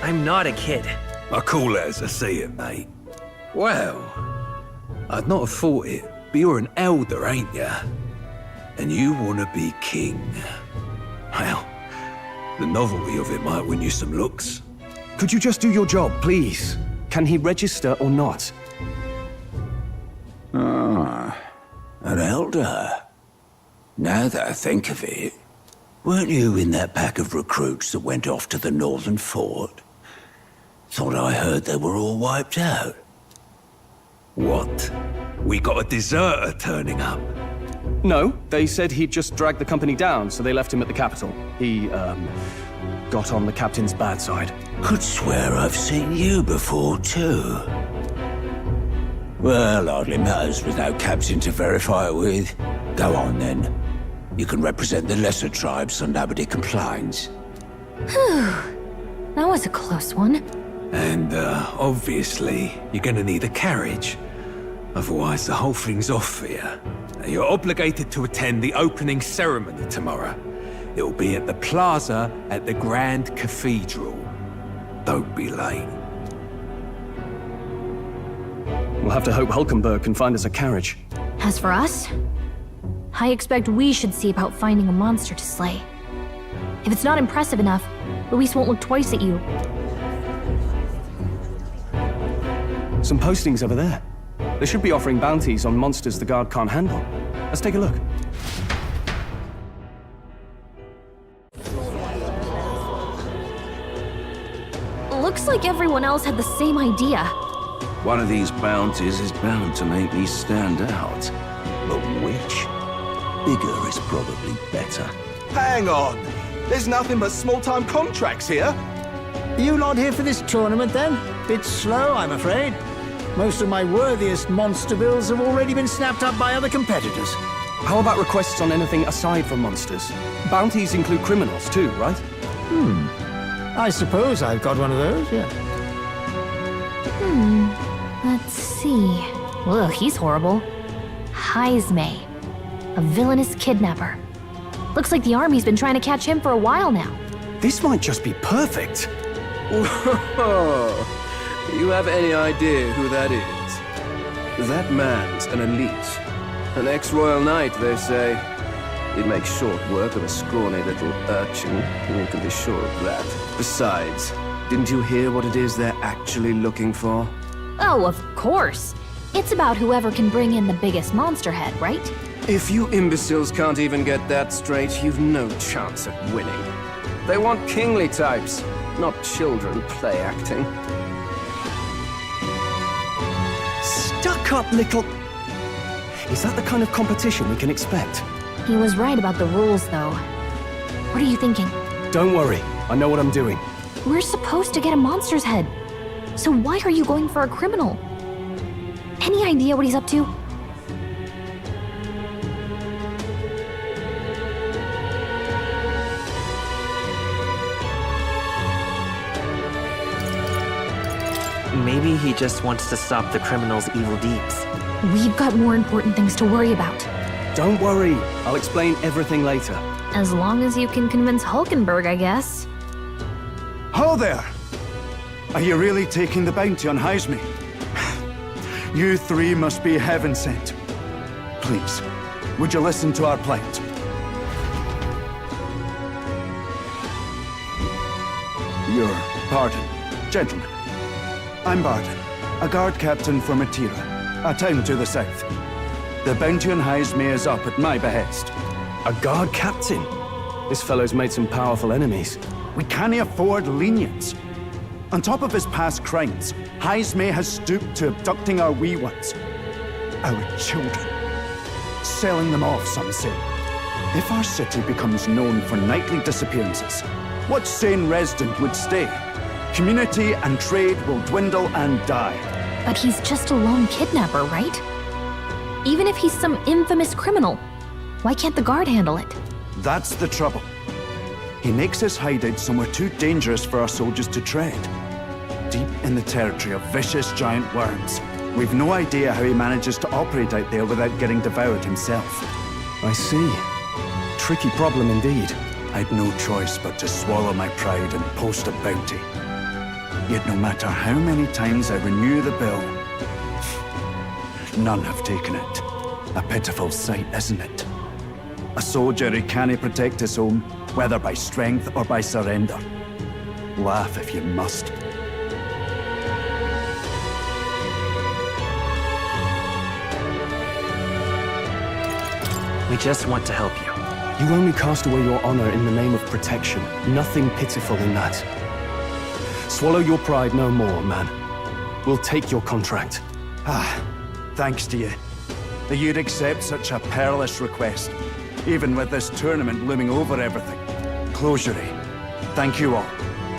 I'm not a kid. I call that as I see it, mate. Well, I'd not have thought it, but you're an elder, ain't ya? And you want to be king. Well, the novelty of it might win you some looks. Could you just do your job, please? Can he register or not? Ah, an elder. Now that I think of it, weren't you in that pack of recruits that went off to the northern fort? Thought I heard they were all wiped out. What? We got a deserter turning up? No, they said he'd just dragged the company down, so they left him at the capital. He, got on the captain's bad side. Could swear I've seen you before, too. Well, hardly matters without captain to verify it with. Go on, then. You can represent the lesser tribes so nobody complains. Whew. That was a close one. And, obviously, you're gonna need a carriage. Otherwise, the whole thing's off for you. You're obligated to attend the opening ceremony tomorrow. It'll be at the plaza at the Grand Cathedral. Don't be late. We'll have to hope Hulkenberg can find us a carriage. As for us, I expect we should see about finding a monster to slay. If it's not impressive enough, Luis won't look twice at you. Some postings over there. They should be offering bounties on monsters the guard can't handle. Let's take a look. Looks like everyone else had the same idea. One of these bounties is bound to make me stand out. But which? Bigger is probably better. Hang on! There's nothing but small-time contracts here. You not here for this tournament, then? Bit slow, I'm afraid. Most of my worthiest monster bills have already been snapped up by other competitors. How about requests on anything aside from monsters? Bounties include criminals too, right? I suppose I've got one of those, yeah. Let's see. Ugh, he's horrible. Heisme, a villainous kidnapper. Looks like the army's been trying to catch him for a while now. This might just be perfect. Whoa. You have any idea who that is? That man's an elite. An ex-royal knight, they say. He'd make short work of a scrawny little urchin, you can be sure of that. Besides, didn't you hear what it is they're actually looking for? Oh, of course. It's about whoever can bring in the biggest monster head, right? If you imbeciles can't even get that straight, you've no chance at winning. They want kingly types, not children play acting. Stuck-up little... Is that the kind of competition we can expect? He was right about the rules, though. What are you thinking? Don't worry, I know what I'm doing. We're supposed to get a monster's head. So why are you going for a criminal? Any idea what he's up to? Maybe he just wants to stop the criminal's evil deeds. We've got more important things to worry about. Don't worry, I'll explain everything later. As long as you can convince Hulkenberg, I guess. Ho there! Are you really taking the bounty on Heisme? You three must be heaven sent. Please, would you listen to our plight? Your pardon, gentlemen. I'm Barton, a guard captain for Matira, a town to the south. The bounty on Heisme is up at my behest. A guard captain? This fellow's made some powerful enemies. We can't afford lenience. On top of his past crimes, Heisme has stooped to abducting our wee ones. Our children. Selling them off, some say. If our city becomes known for nightly disappearances, what sane resident would stay? Community and trade will dwindle and die. But he's just a lone kidnapper, right? Even if he's some infamous criminal, why can't the guard handle it? That's the trouble. He makes his hideout somewhere too dangerous for our soldiers to tread. Deep in the territory of vicious giant worms. We've no idea how he manages to operate out there without getting devoured himself. I see. Tricky problem indeed. I'd no choice but to swallow my pride and post a bounty. Yet no matter how many times I renew the bill, None have taken it. A pitiful sight, isn't it? A soldier who can't protect his home, whether by strength or by surrender. Laugh if you must. We just want to help you. You only cast away your honor in the name of protection. Nothing pitiful in that. Swallow your pride no more, man. We'll take your contract. Thanks to you. That you'd accept such a perilous request, even with this tournament looming over everything. Closure. Thank you all,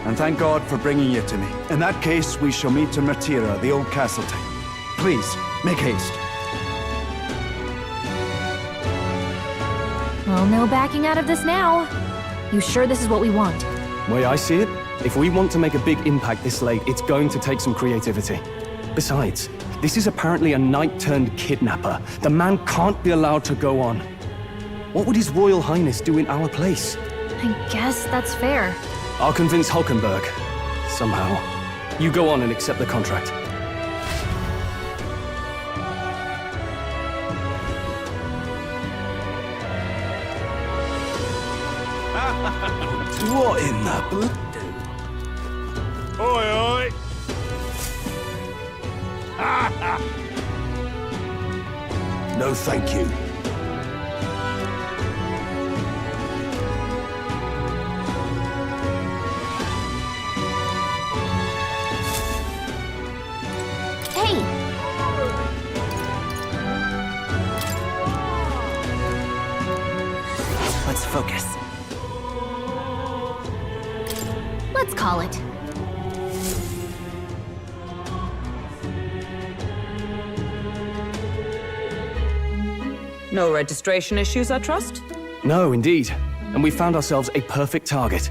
and thank God for bringing you to me. In that case, we shall meet in Martira, the old castle town. Please, make haste. Well, no backing out of this now. You sure this is what we want? Way I see it, if we want to make a big impact this late, it's going to take some creativity. Besides, this is apparently a knight-turned-kidnapper. The man can't be allowed to go on. What would His Royal Highness do in our place? I guess that's fair. I'll convince Hulkenberg. Somehow. You go on and accept the contract. What in the blue? Oi, oi! No, thank you. Hey! Let's focus. Let's call it. No registration issues, I trust? No, indeed. And we found ourselves a perfect target.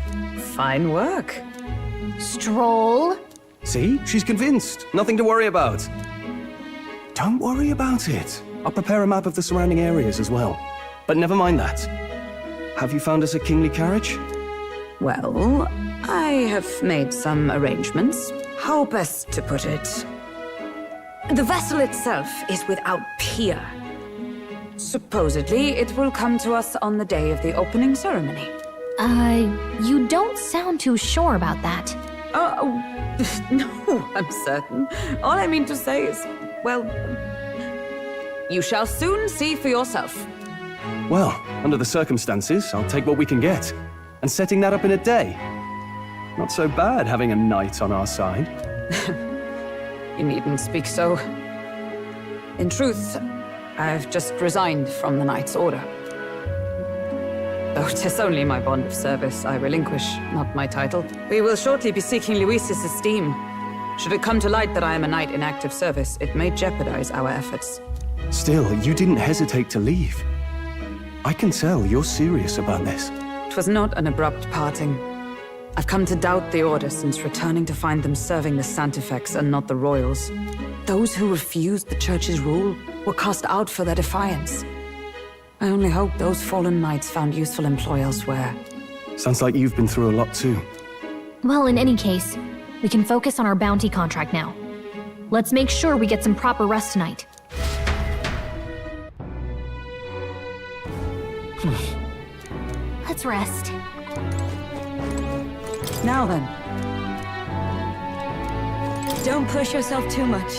Fine work. Stroll. See? She's convinced. Nothing to worry about. Don't worry about it. I'll prepare a map of the surrounding areas as well. But never mind that. Have you found us a kingly carriage? Well, I have made some arrangements. How best to put it? The vessel itself is without peer. Supposedly, it will come to us on the day of the opening ceremony. You don't sound too sure about that. No, I'm certain. All I mean to say is, well, you shall soon see for yourself. Well, under the circumstances, I'll take what we can get. And setting that up in a day. Not so bad having a knight on our side. You needn't speak so. In truth, I've just resigned from the Knight's Order. Though 'tis only my bond of service I relinquish, not my title. We will shortly be seeking Luis's esteem. Should it come to light that I am a knight in active service, it may jeopardize our efforts. Still, you didn't hesitate to leave. I can tell you're serious about this. It was not an abrupt parting. I've come to doubt the Order since returning to find them serving the Santifex and not the Royals. Those who refused the Church's rule were cast out for their defiance. I only hope those fallen knights found useful employ elsewhere. Sounds like you've been through a lot too. Well, in any case, we can focus on our bounty contract now. Let's make sure we get some proper rest tonight. Let's rest. Now then. Don't push yourself too much.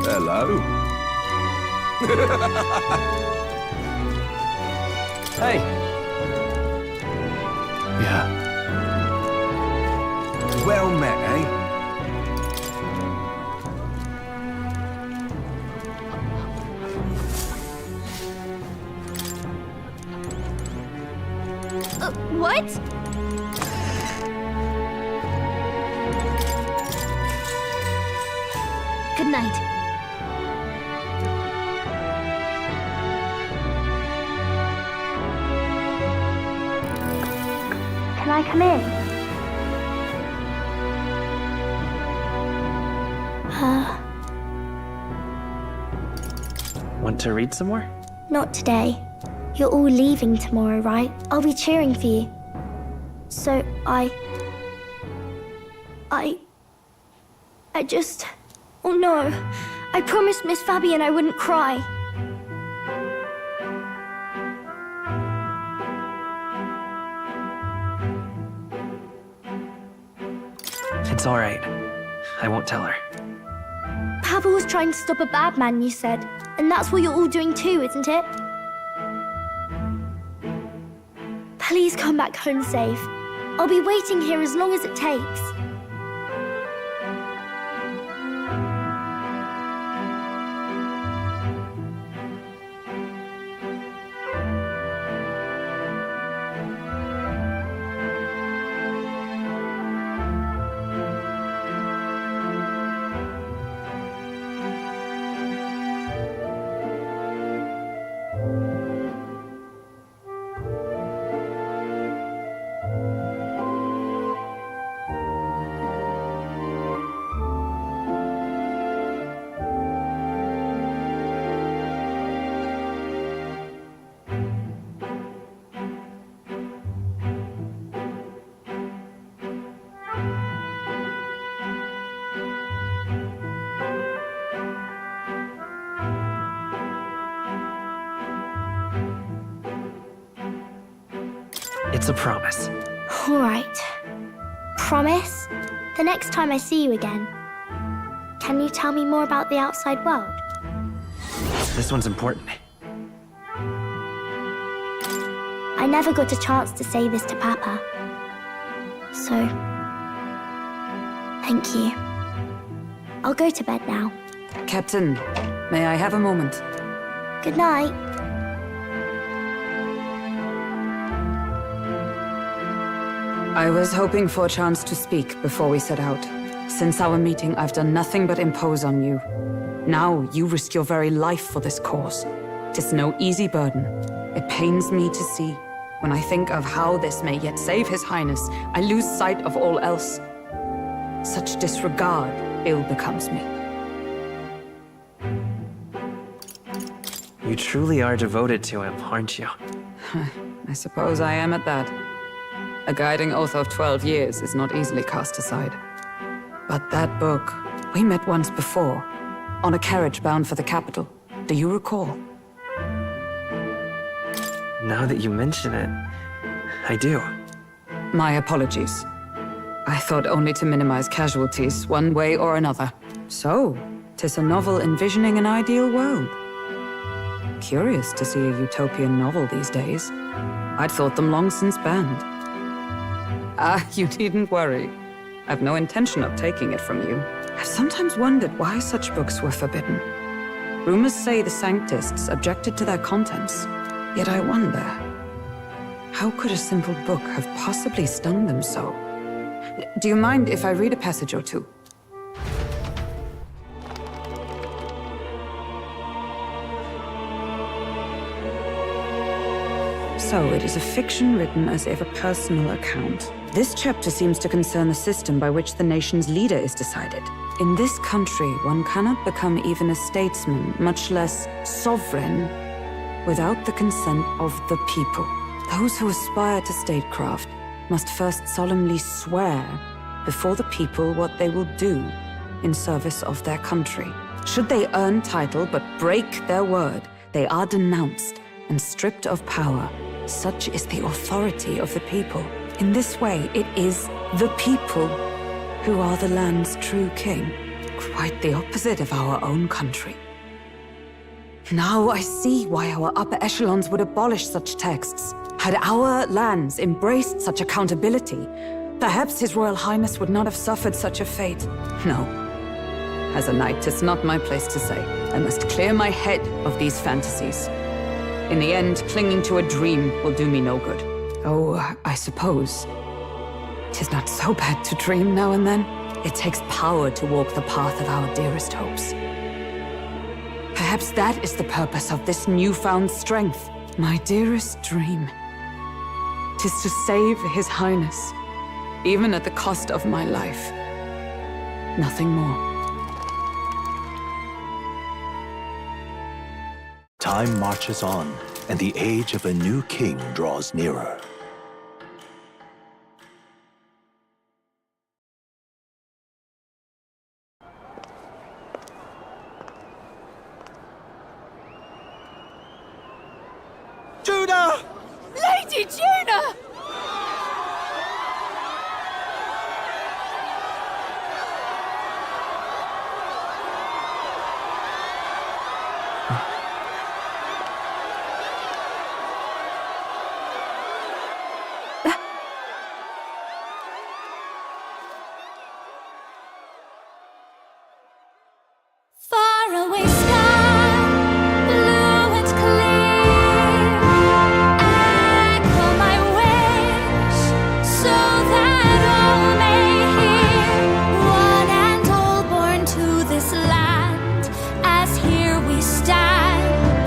Hello. Hey. Yeah. Well met, eh? What? Good night. Can I come in? Want to read some more? Not today. You're all leaving tomorrow, right? I'll be cheering for you. So I just... Oh no. I promised Miss Fabian I wouldn't cry. It's all right. I won't tell her. Papa was trying to stop a bad man, you said. And that's what you're all doing too, isn't it? Please come back home safe. I'll be waiting here as long as it takes. It's a promise. All right. Promise? The next time I see you again, can you tell me more about the outside world? This one's important. I never got a chance to say this to Papa. So, thank you. I'll go to bed now. Captain, may I have a moment? Good night. I was hoping for a chance to speak before we set out. Since our meeting, I've done nothing but impose on you. Now, you risk your very life for this cause. 'Tis no easy burden. It pains me to see. When I think of how this may yet save His Highness, I lose sight of all else. Such disregard ill becomes me. You truly are devoted to him, aren't you? I suppose I am at that. A guiding oath of 12 years is not easily cast aside. But that book, we met once before, on a carriage bound for the capital. Do you recall? Now that you mention it, I do. My apologies. I thought only to minimize casualties, one way or another. So, 'tis a novel envisioning an ideal world. Curious to see a utopian novel these days. I'd thought them long since banned. Ah, you needn't worry. I've no intention of taking it from you. I've sometimes wondered why such books were forbidden. Rumors say the Sanctists objected to their contents. Yet I wonder, how could a simple book have possibly stung them so? Do you mind if I read a passage or two? So it is a fiction written as if a personal account. This chapter seems to concern the system by which the nation's leader is decided. In this country, one cannot become even a statesman, much less sovereign, without the consent of the people. Those who aspire to statecraft must first solemnly swear before the people what they will do in service of their country. Should they earn title but break their word, they are denounced and stripped of power. Such is the authority of the people. In this way, it is the people who are the land's true king. Quite the opposite of our own country. Now I see why our upper echelons would abolish such texts. Had our lands embraced such accountability, perhaps His Royal Highness would not have suffered such a fate. No. As a knight, 'tis not my place to say. I must clear my head of these fantasies. In the end, clinging to a dream will do me no good. Oh, I suppose 'tis not so bad to dream now and then. It takes power to walk the path of our dearest hopes. Perhaps that is the purpose of this newfound strength. My dearest dream. 'Tis to save His Highness, even at the cost of my life. Nothing more. Time marches on, and the age of a new king draws nearer. Juna! Lady Juna! Faraway sky, blue and clear. Echo my wish, so that all may hear. One and all born to this land, as here we stand.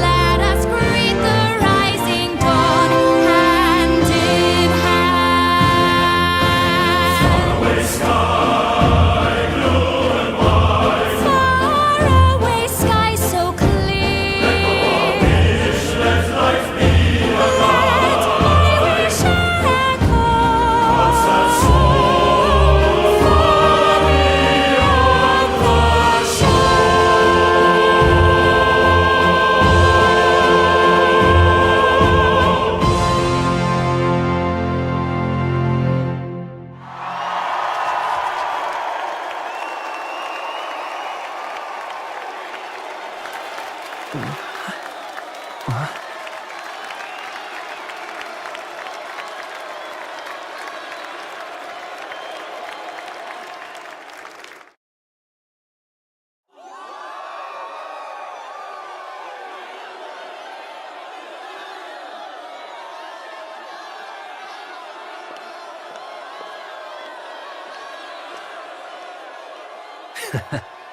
Let us greet the rising dawn, hand in hand. Faraway sky.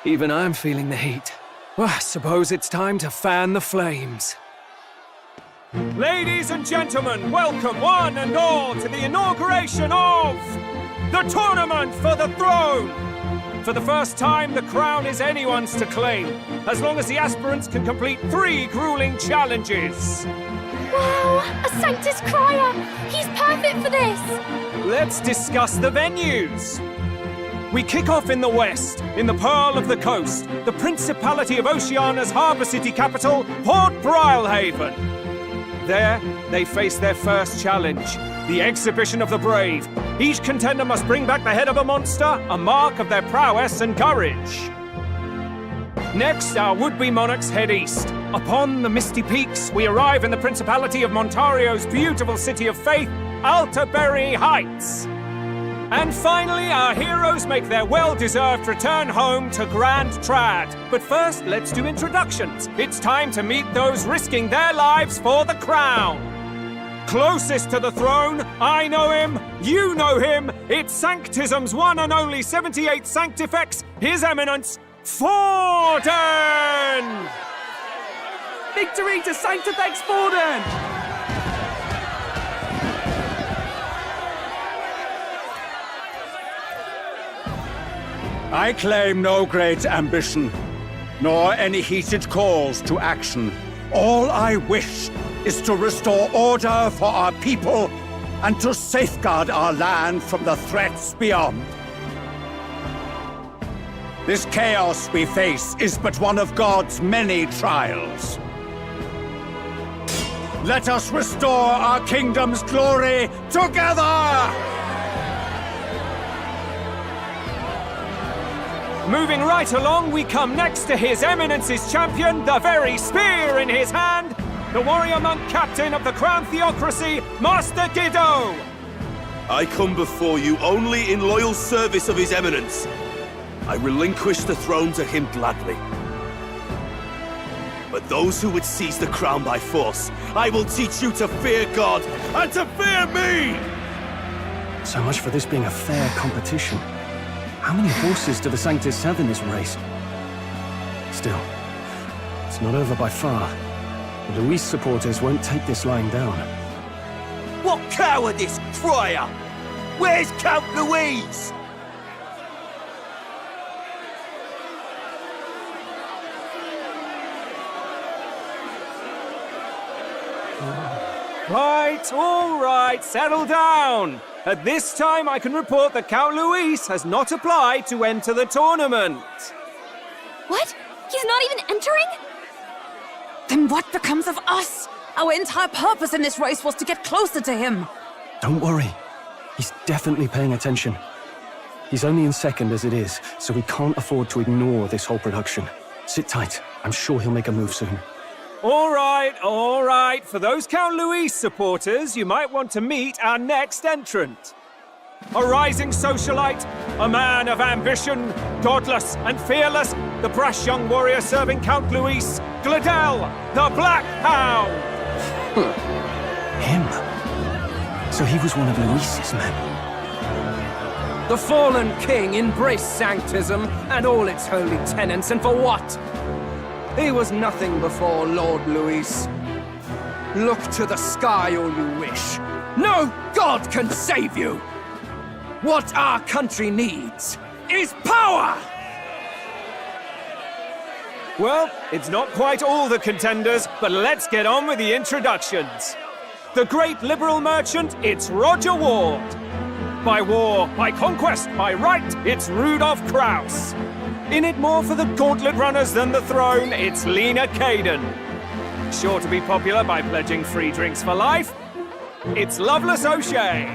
Even I'm feeling the heat. Well, I suppose it's time to fan the flames. Ladies and gentlemen, welcome one and all to the inauguration of the Tournament for the Throne! For the first time, the crown is anyone's to claim, as long as the aspirants can complete 3 grueling challenges. Wow, a Sanctus Crier! He's perfect for this! Let's discuss the venues. We kick off in the west, in the Pearl of the Coast, the Principality of Oceania's harbour city capital, Port Brilehaven. There, they face their first challenge, the Exhibition of the Brave. Each contender must bring back the head of a monster, a mark of their prowess and courage. Next, our would-be monarchs head east. Upon the misty peaks, we arrive in the Principality of Montario's beautiful city of faith, Altaberry Heights. And finally, our heroes make their well-deserved return home to Grand Trad. But first, let's do introductions. It's time to meet those risking their lives for the crown. Closest to the throne, I know him, you know him. It's Sanctism's one and only 78 Sanctifex, His Eminence, Forden! Victory to Sanctifex Forden! I claim no great ambition, nor any heated calls to action. All I wish is to restore order for our people and to safeguard our land from the threats beyond. This chaos we face is but one of God's many trials. Let us restore our kingdom's glory together! Moving right along, we come next to His Eminence's champion, the very spear in his hand, the warrior monk captain of the Crown Theocracy, Master Giddo! I come before you only in loyal service of His Eminence. I relinquish the throne to him gladly. But those who would seize the crown by force, I will teach you to fear God and to fear me! So much for this being a fair competition. How many horses do the Sanctus have in this race? Still, it's not over by far. The Luis supporters won't take this lying down. What cowardice, Crier! Where's Count Louise? Right, all right, settle down. At this time, I can report that Count Luis has not applied to enter the tournament. What? He's not even entering? Then what becomes of us? Our entire purpose in this race was to get closer to him. Don't worry. He's definitely paying attention. He's only in second as it is, so we can't afford to ignore this whole production. Sit tight. I'm sure he'll make a move soon. All right. For those Count Luis supporters, you might want to meet our next entrant. A rising socialite, a man of ambition, godless and fearless, the brash young warrior serving Count Luis, Gladel, the Black Hound! Him? So he was one of Luis's men. The fallen king embraced sanctism and all its holy tenets, and for what? He was nothing before Lord Luis. Look to the sky all you wish. No god can save you! What our country needs is power! Well, it's not quite all the contenders, but let's get on with the introductions. The great liberal merchant, it's Roger Ward. By war, by conquest, by right, it's Rudolph Kraus. In it more for the gauntlet runners than the throne, it's Lena Caden. Sure to be popular by pledging free drinks for life, it's Loveless O'Shea.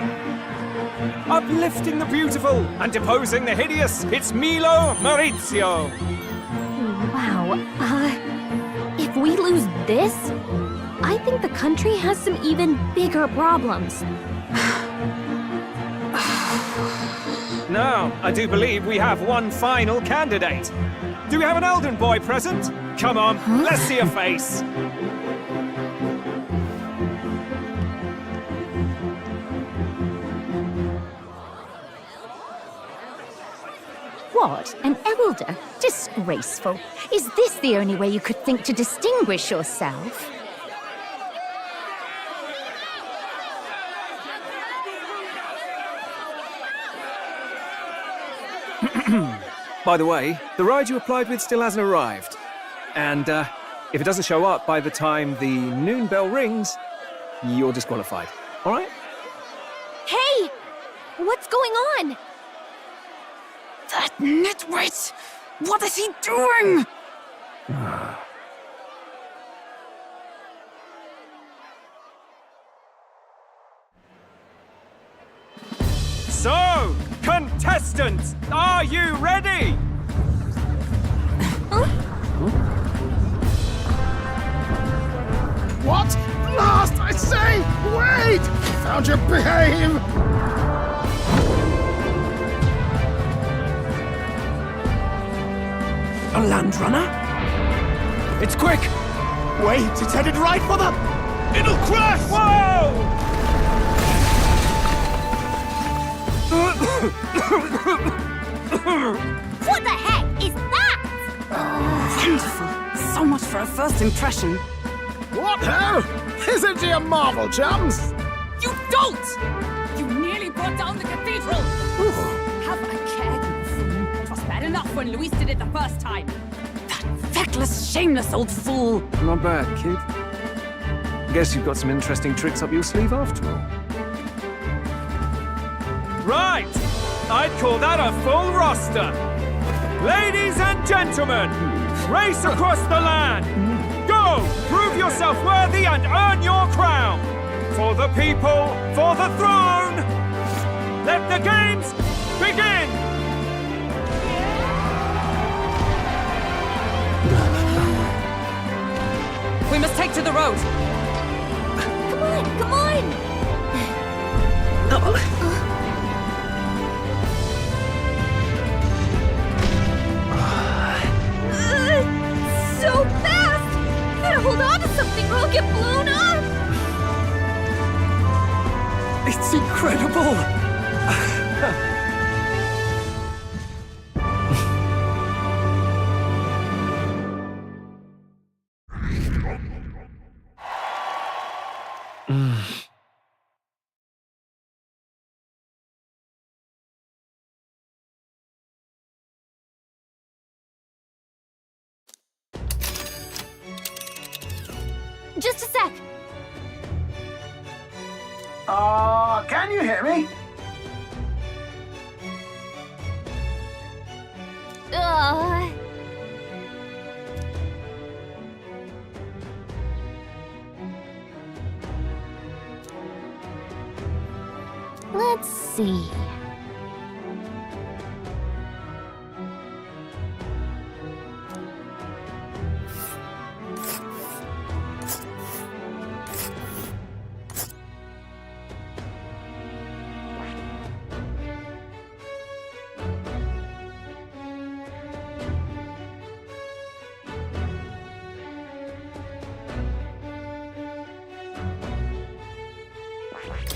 Uplifting the beautiful and deposing the hideous, it's Milo Maurizio. Wow. If we lose this, I think the country has some even bigger problems. Now, I do believe we have one final candidate. Do we have an Elden boy present? Come on, let's see a face. What? An elder? Disgraceful. Is this the only way you could think to distinguish yourself? By the way, the ride you applied with still hasn't arrived. And if it doesn't show up by the time the noon bell rings, you're disqualified. All right? Hey! What's going on? That nitwit! What is he doing? So, contestants, are you ready? What? Last, I say! Wait! Found your behave! A land runner? It's quick! Wait, it's headed right for the... It'll crash! Whoa! What the heck is that? Wonderful. So much for a first impression. What hell? Isn't he a marvel, chums? You dolt! You nearly brought down the cathedral! Have a care, you fool. It was bad enough when Luis did it the first time. That feckless, shameless old fool! Not bad, kid. Guess you've got some interesting tricks up your sleeve after all. Right! I'd call that a full roster. Ladies and gentlemen, race across the land. Go! Prove yourself worthy and earn your crown. For the people, for the throne. Let the games begin! We must take to the road! Come on, come on! So fast! Gotta hold on to something or I'll get blown up! It's incredible! Just a sec. Can you hear me? Let's see.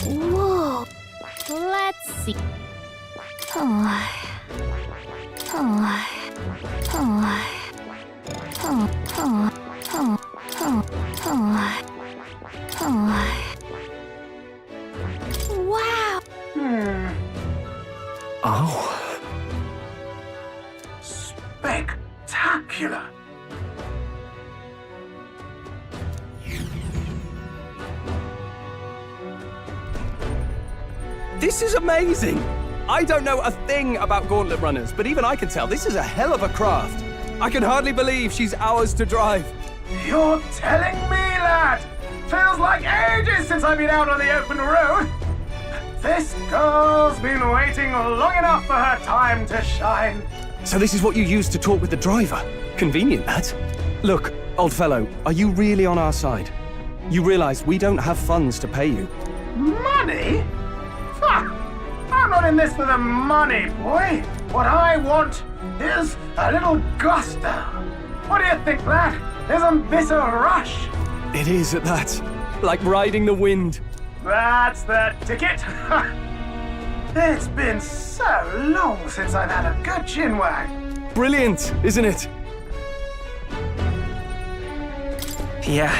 Whoa. Let's see. Oh. Oh. Oh. Oh. Oh. Oh. Oh. Oh. Oh. Wow. Oh. Spectacular. This is amazing! I don't know a thing about gauntlet runners, but even I can tell this is a hell of a craft. I can hardly believe she's ours to drive. You're telling me, lad? Feels like ages since I've been out on the open road. This girl's been waiting long enough for her time to shine. So this is what you used to talk with the driver? Convenient, that. Look, old fellow, are you really on our side? You realize we don't have funds to pay you. Money? I'm not in this for the money, boy. What I want is a little gusto. What do you think, lad? Isn't this a rush? It is at that. Like riding the wind. That's the ticket. It's been so long since I've had a good chinwag. Brilliant, isn't it? Yeah,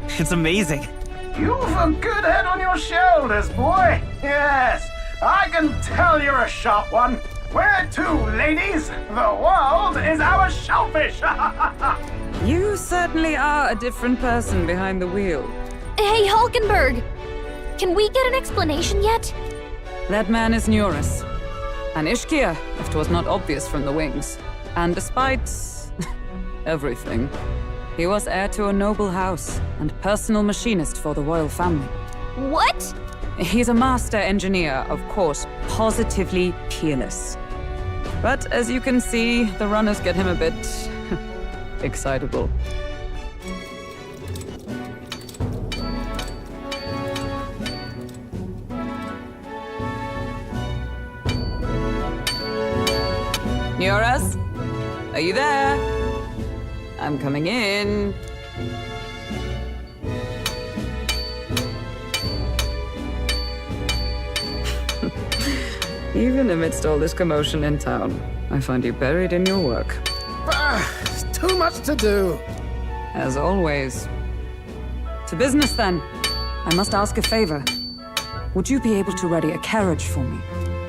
it's amazing. You've a good head on your shoulders, boy. Yes, I can tell you're a sharp one. Where to, ladies? The world is our shellfish. You certainly are a different person behind the wheel. Hey, Hulkenberg! Can we get an explanation yet? That man is Neurus. An Ishkia, if 'twas not obvious from the wings. And despite everything, he was heir to a noble house and personal machinist for the royal family. What? He's a master engineer, of course, positively peerless. But as you can see, the runners get him a bit excitable. Neurus? Are you there? I'm coming in. Even amidst all this commotion in town, I find you buried in your work. Too much to do. As always. To business, then. I must ask a favor. Would you be able to ready a carriage for me?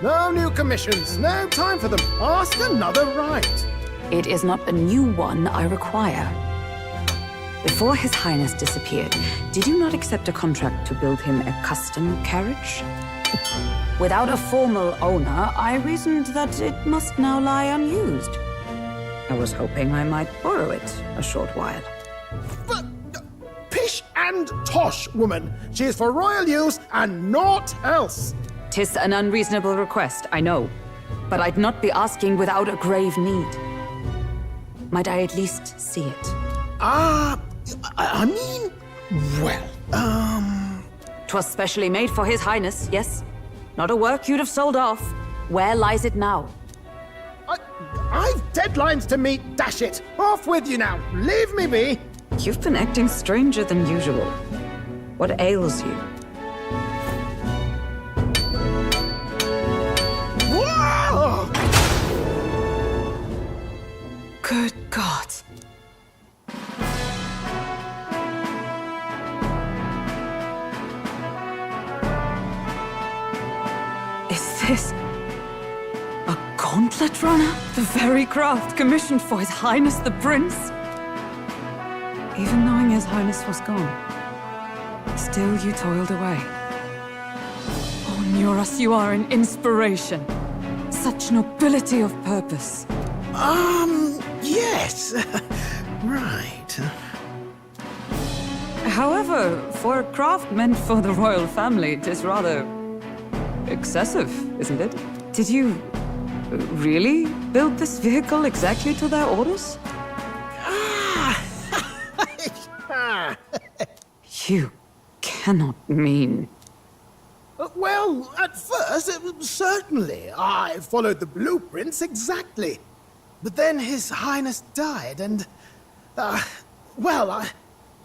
No new commissions. No time for them. Ask another right. It is not a new one I require. Before His Highness disappeared, did you not accept a contract to build him a custom carriage? Without a formal owner, I reasoned that it must now lie unused. I was hoping I might borrow it a short while. But, pish and tosh, woman. She is for royal use and naught else. 'Tis an unreasonable request, I know. But I'd not be asking without a grave need. Might I at least see it? I mean, well, 'Twas specially made for His Highness, yes? Not a work you'd have sold off. Where lies it now? I've deadlines to meet, dash it. Off with you now. Leave me be. You've been acting stranger than usual. What ails you? Whoa! Good God. Is this a gauntlet runner? The very craft commissioned for His Highness the Prince? Even knowing His Highness was gone, still you toiled away. Oh, Neurus, you are an inspiration. Such nobility of purpose. Yes. Right. However, for a craft meant for the royal family, it is rather excessive, isn't it? Did you really build this vehicle exactly to their orders? You cannot mean... Well, at first, certainly. I followed the blueprints exactly. But then His Highness died, and... well,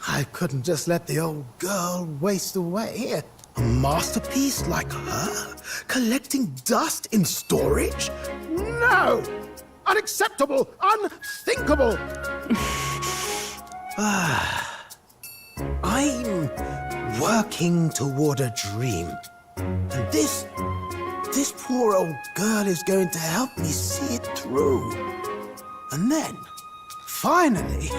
I couldn't just let the old girl waste away. A masterpiece like her? Collecting dust in storage? No! Unacceptable! Unthinkable! I'm working toward a dream. And this poor old girl is going to help me see it through. And then, finally...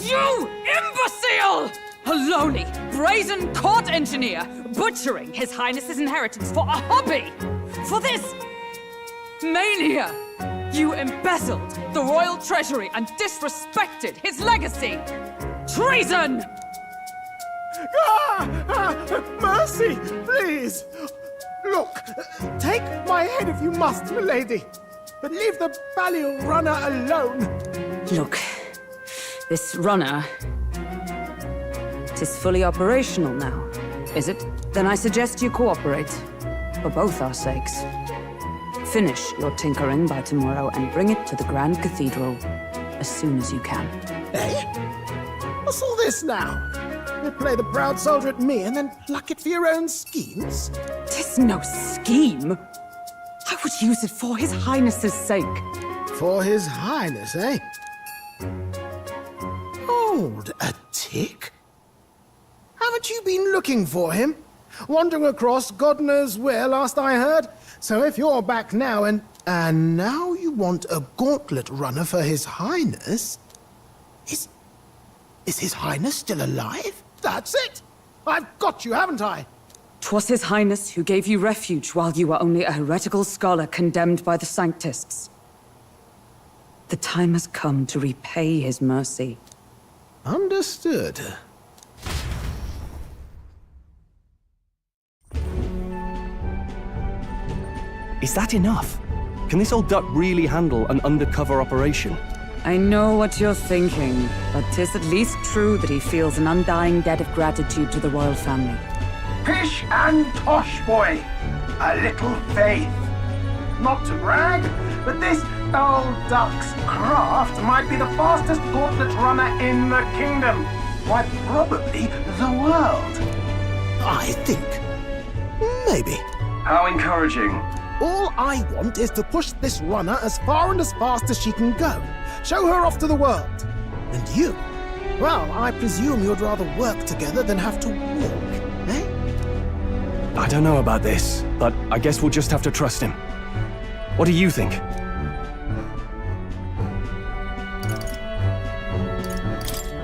You imbecile! A lowly, brazen court engineer butchering His Highness's inheritance for a hobby! For this mania! You embezzled the royal treasury and disrespected his legacy! Treason! Mercy, please! Look, take my head if you must, milady, but leave the Balial runner alone. Look, this runner... Tis fully operational now, is it? Then I suggest you cooperate, for both our sakes. Finish your tinkering by tomorrow and bring it to the Grand Cathedral as soon as you can. Eh? What's all this now? You play the proud soldier at me and then pluck it for your own schemes? 'Tis no scheme. I would use it for His Highness's sake. For His Highness, eh? Hold a tick. Haven't you been looking for him? Wandering across God knows where, last I heard. So if you're back now and now you want a gauntlet runner for His Highness? Is His Highness still alive? That's it! I've got you, haven't I? 'Twas His Highness who gave you refuge while you were only a heretical scholar condemned by the Sanctists. The time has come to repay His mercy. Understood. Is that enough? Can this old duck really handle an undercover operation? I know what you're thinking, but 'tis at least true that he feels an undying debt of gratitude to the royal family. Pish and tosh, boy. A little faith. Not to brag, but this old duck's craft might be the fastest gauntlet runner in the kingdom. Why, probably the world. I think. Maybe. How encouraging. All I want is to push this runner as far and as fast as she can go. Show her off to the world. And you? Well, I presume you'd rather work together than have to walk, eh? I don't know about this, but I guess we'll just have to trust him. What do you think?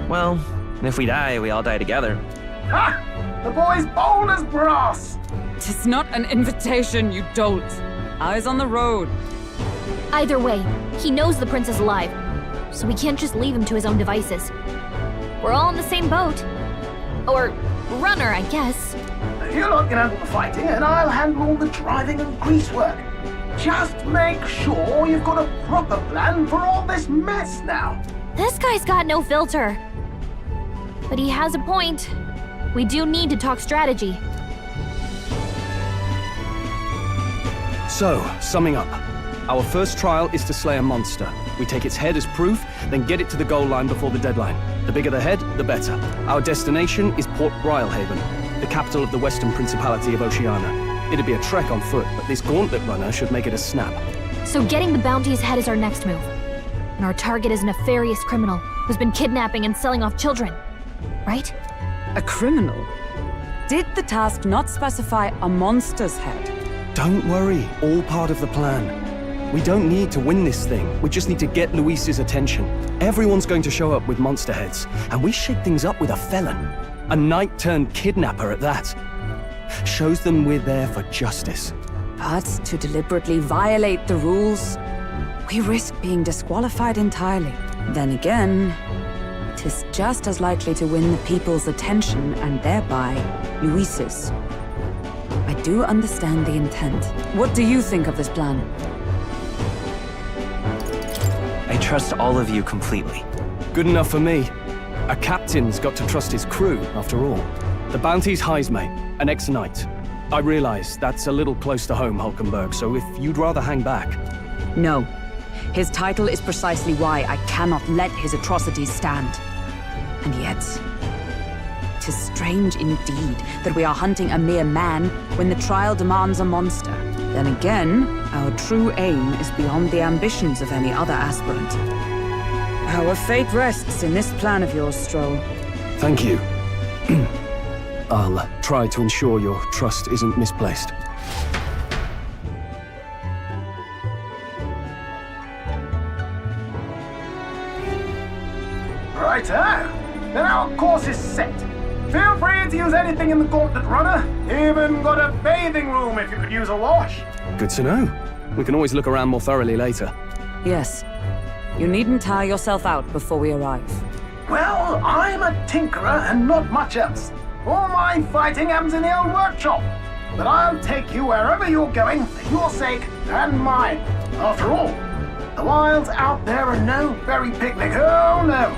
Well, if we die, we all die together. Ha! The boy's bold as brass! 'Tis not an invitation, you dolt. Eyes on the road. Either way, he knows the prince is alive, so we can't just leave him to his own devices. We're all in the same boat. Or runner, I guess. You lot can handle the fighting, and I'll handle all the driving and greasework. Just make sure you've got a proper plan for all this mess now. This guy's got no filter. But he has a point. We do need to talk strategy. So, summing up. Our first trial is to slay a monster. We take its head as proof, then get it to the goal line before the deadline. The bigger the head, the better. Our destination is Port Rhylehaven, the capital of the Western Principality of Oceania. It'd be a trek on foot, but this gauntlet runner should make it a snap. So getting the bounty's head is our next move. And our target is a nefarious criminal who's been kidnapping and selling off children. Right? A criminal? Did the task not specify a monster's head? Don't worry, all part of the plan. We don't need to win this thing. We just need to get Luis's attention. Everyone's going to show up with monster heads, and we shake things up with a felon. A knight-turned-kidnapper at that. Shows them we're there for justice. But to deliberately violate the rules, we risk being disqualified entirely. Then again, 'tis just as likely to win the people's attention and thereby Luis's. I do understand the intent. What do you think of this plan? I trust all of you completely. Good enough for me. A captain's got to trust his crew, after all. The bounty's Heismay, an ex-knight. I realize that's a little close to home, Hulkenberg, so if you'd rather hang back... No. His title is precisely why I cannot let his atrocities stand. And yet... 'tis strange indeed that we are hunting a mere man when the trial demands a monster. Then again, our true aim is beyond the ambitions of any other aspirant. Our fate rests in this plan of yours, Stroll. Thank you. I'll try to ensure your trust isn't misplaced. Righto! Then our course is set. Feel free to use anything in the Gauntlet Runner. Even got a bathing room if you could use a wash. Good to know. We can always look around more thoroughly later. Yes. You needn't tire yourself out before we arrive. Well, I'm a tinkerer and not much else. All my fighting happens in the old workshop. But I'll take you wherever you're going for your sake and mine. After all, the wilds out there are no berry picnic. Oh no.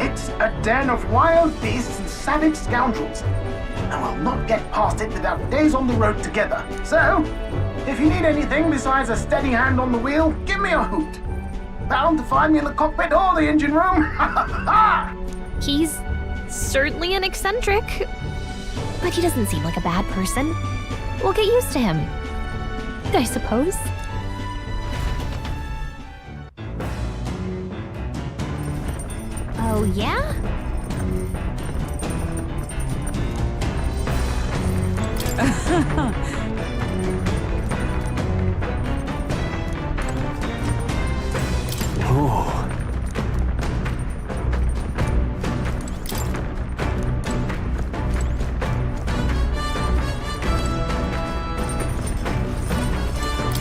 It's a den of wild beasts and savage scoundrels. And we'll not get past it without days on the road together. So, if you need anything besides a steady hand on the wheel, give me a hoot. Bound to find me in the cockpit or the engine room. He's certainly an eccentric, but he doesn't seem like a bad person. We'll get used to him, I suppose. Oh, yeah? Oh.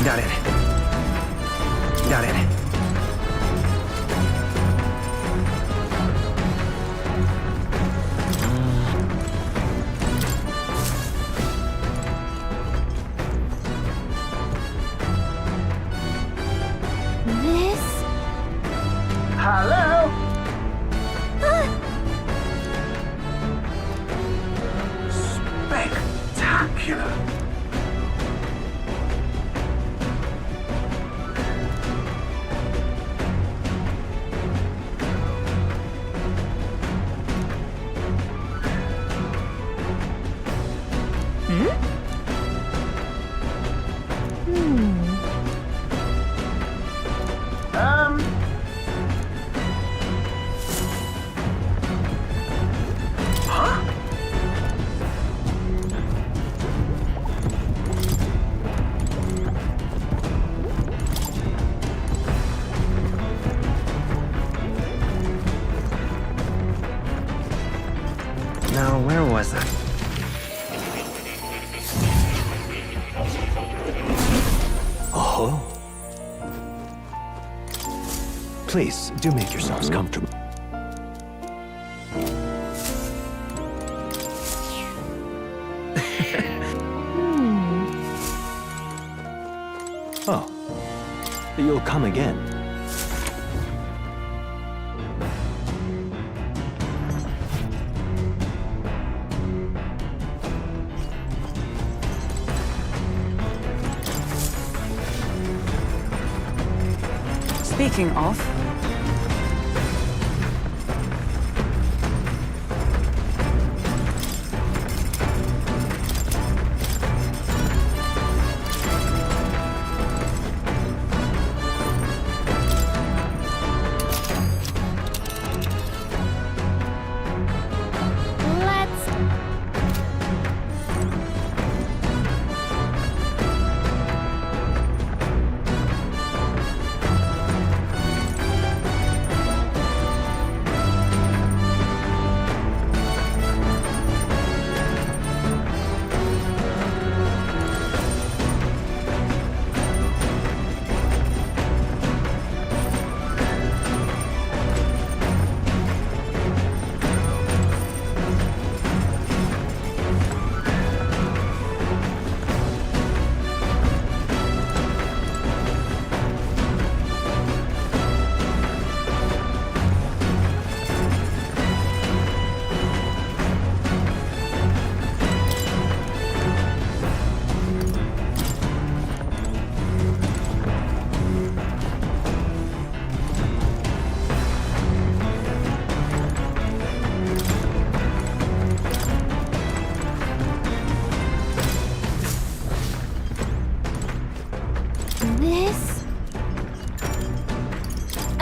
Got it. Got it. This... Hello? Spectacular. Now, where was I? Oh. Please, do make yourselves comfortable. Oh. You'll come again. Speaking of...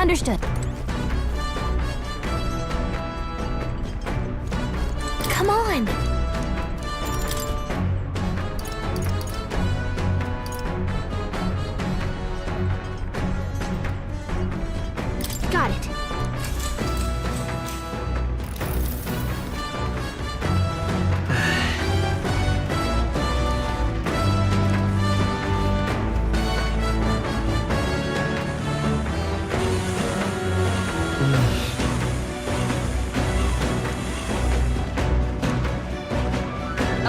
Understood. Come on! Got it.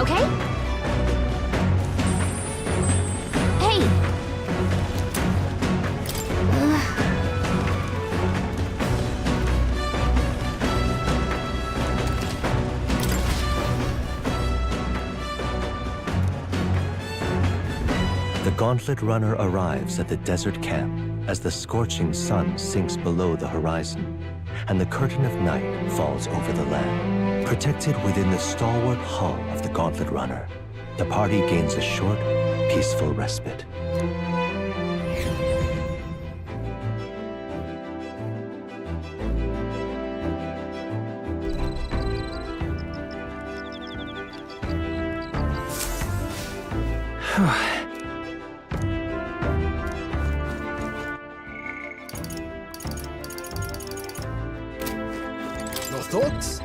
Okay? Hey! The Gauntlet Runner arrives at the desert camp as the scorching sun sinks below the horizon, and the curtain of night falls over the land. Protected within the stalwart hull of the Gauntlet Runner, the party gains a short, peaceful respite. Your thoughts?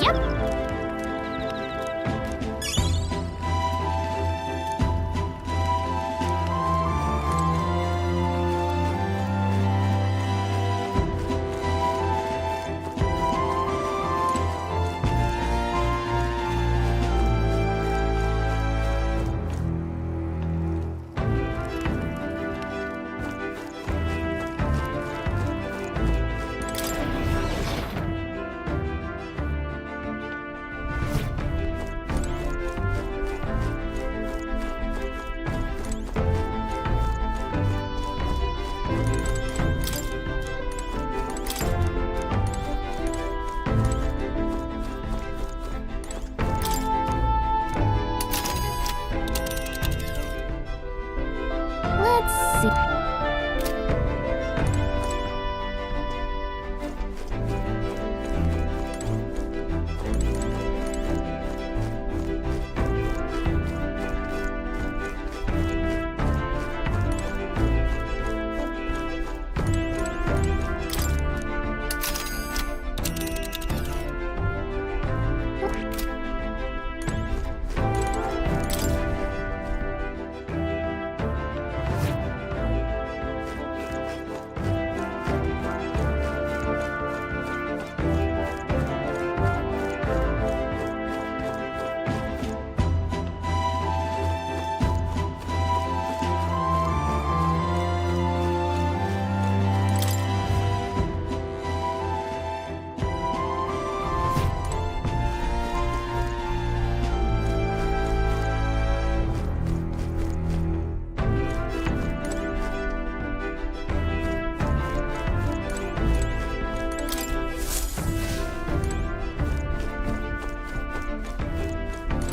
Yep. Let's see.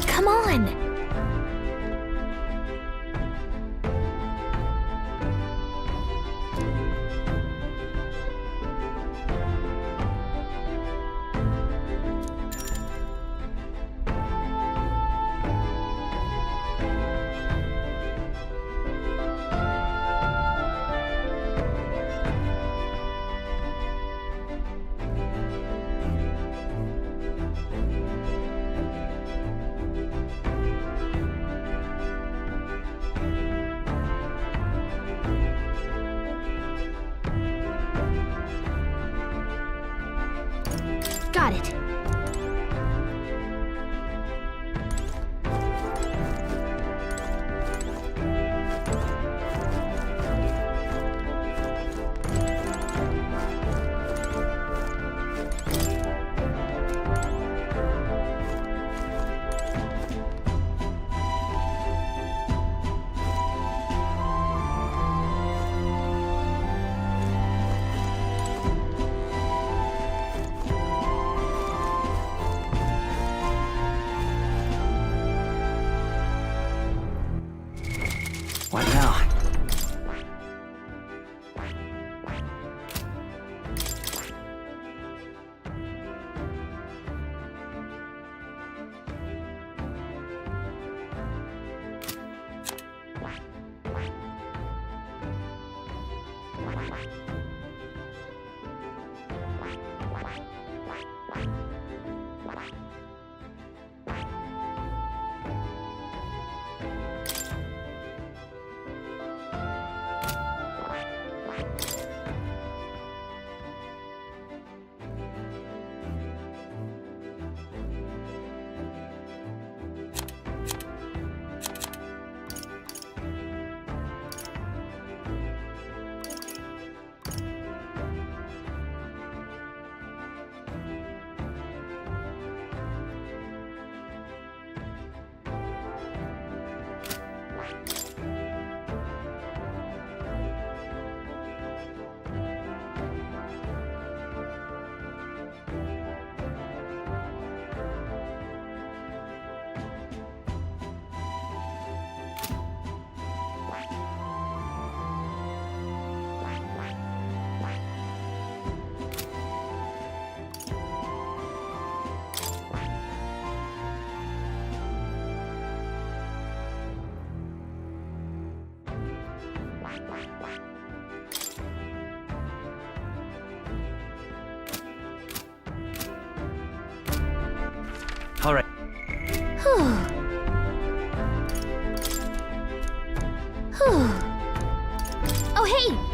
Come on! All right. Whew. Whew. Oh, hey!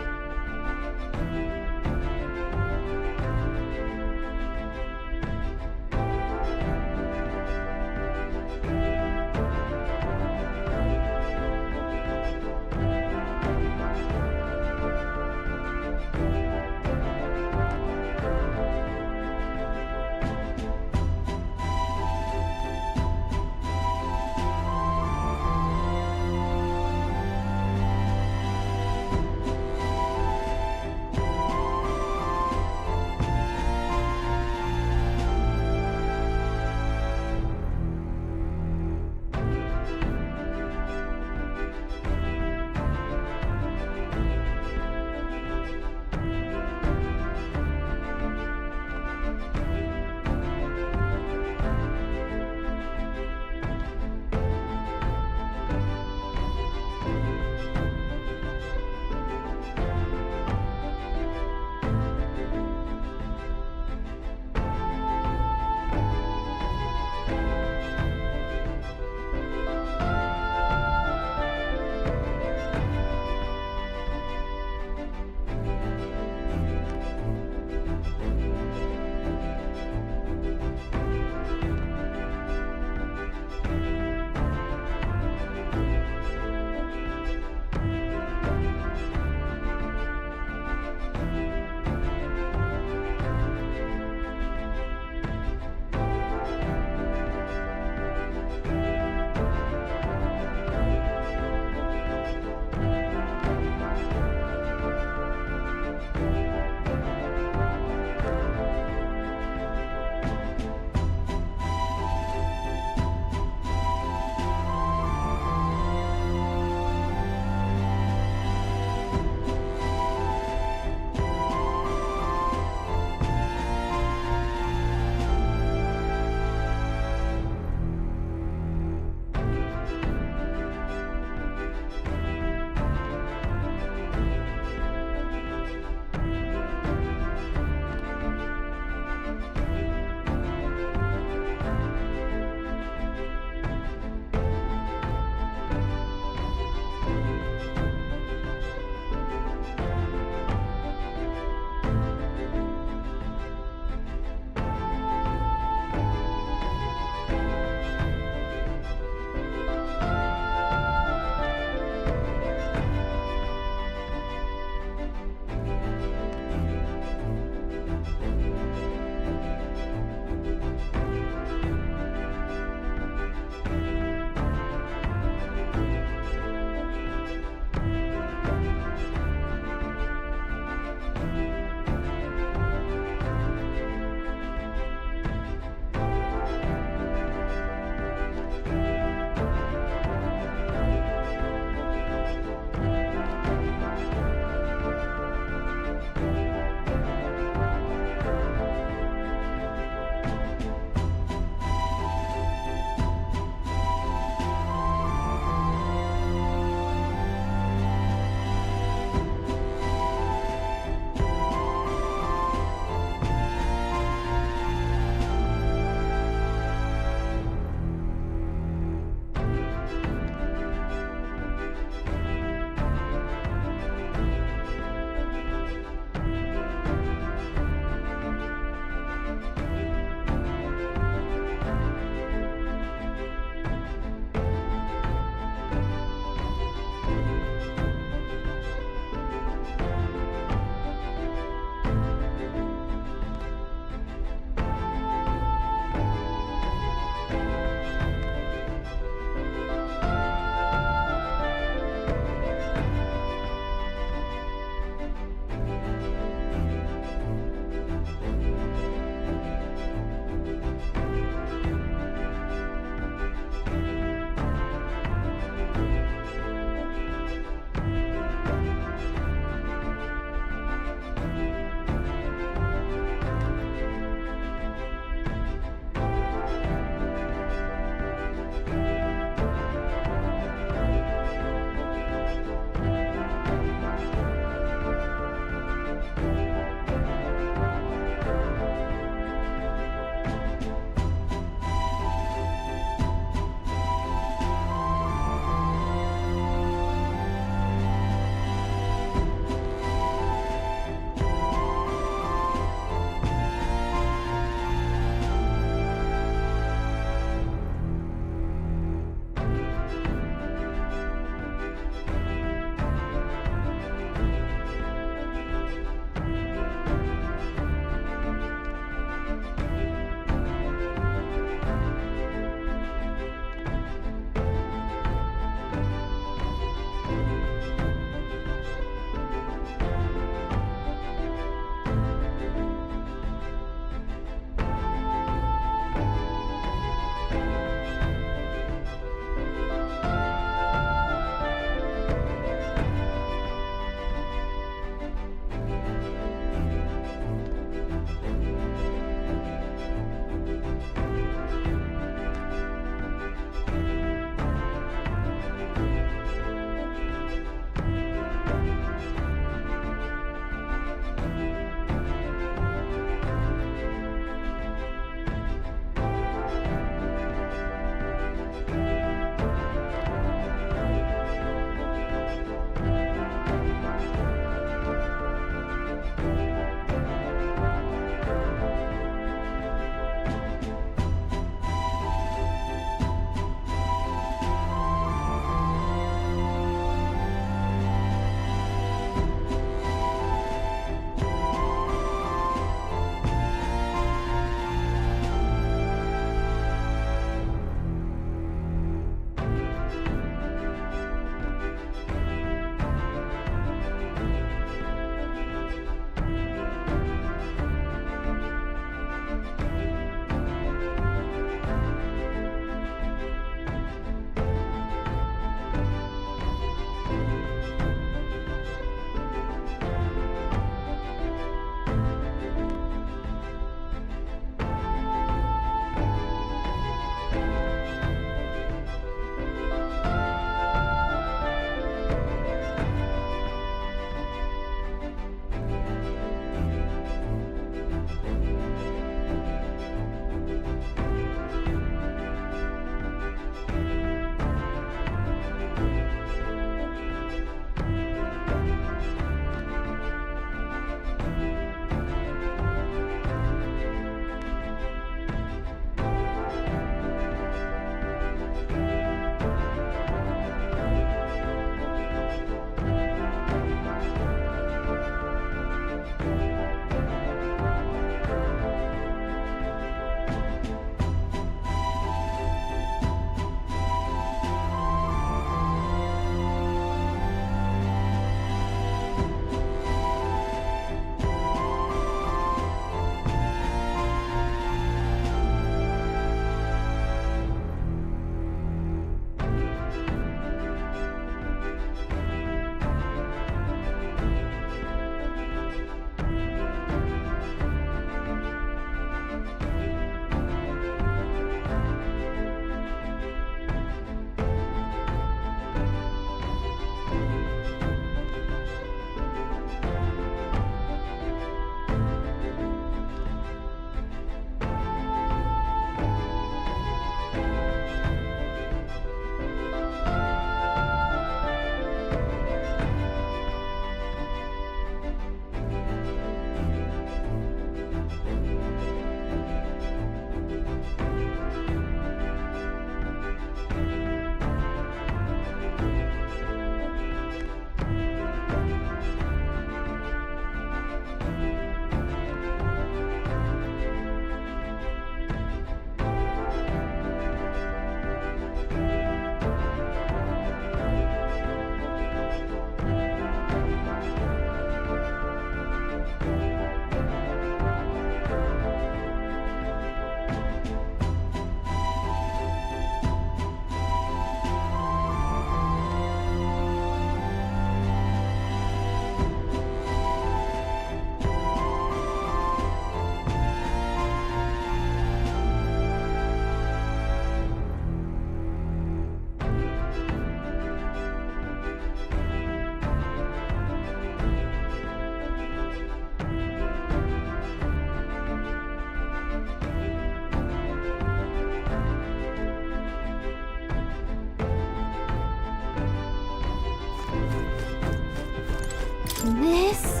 this?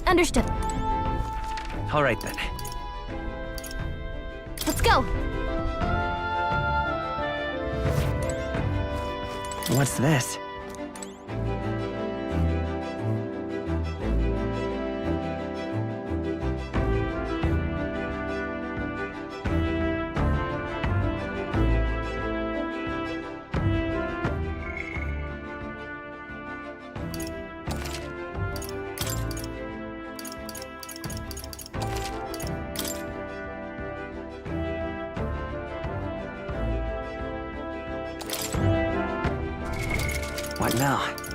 Understood. All right then. Let's go. What's this? What now?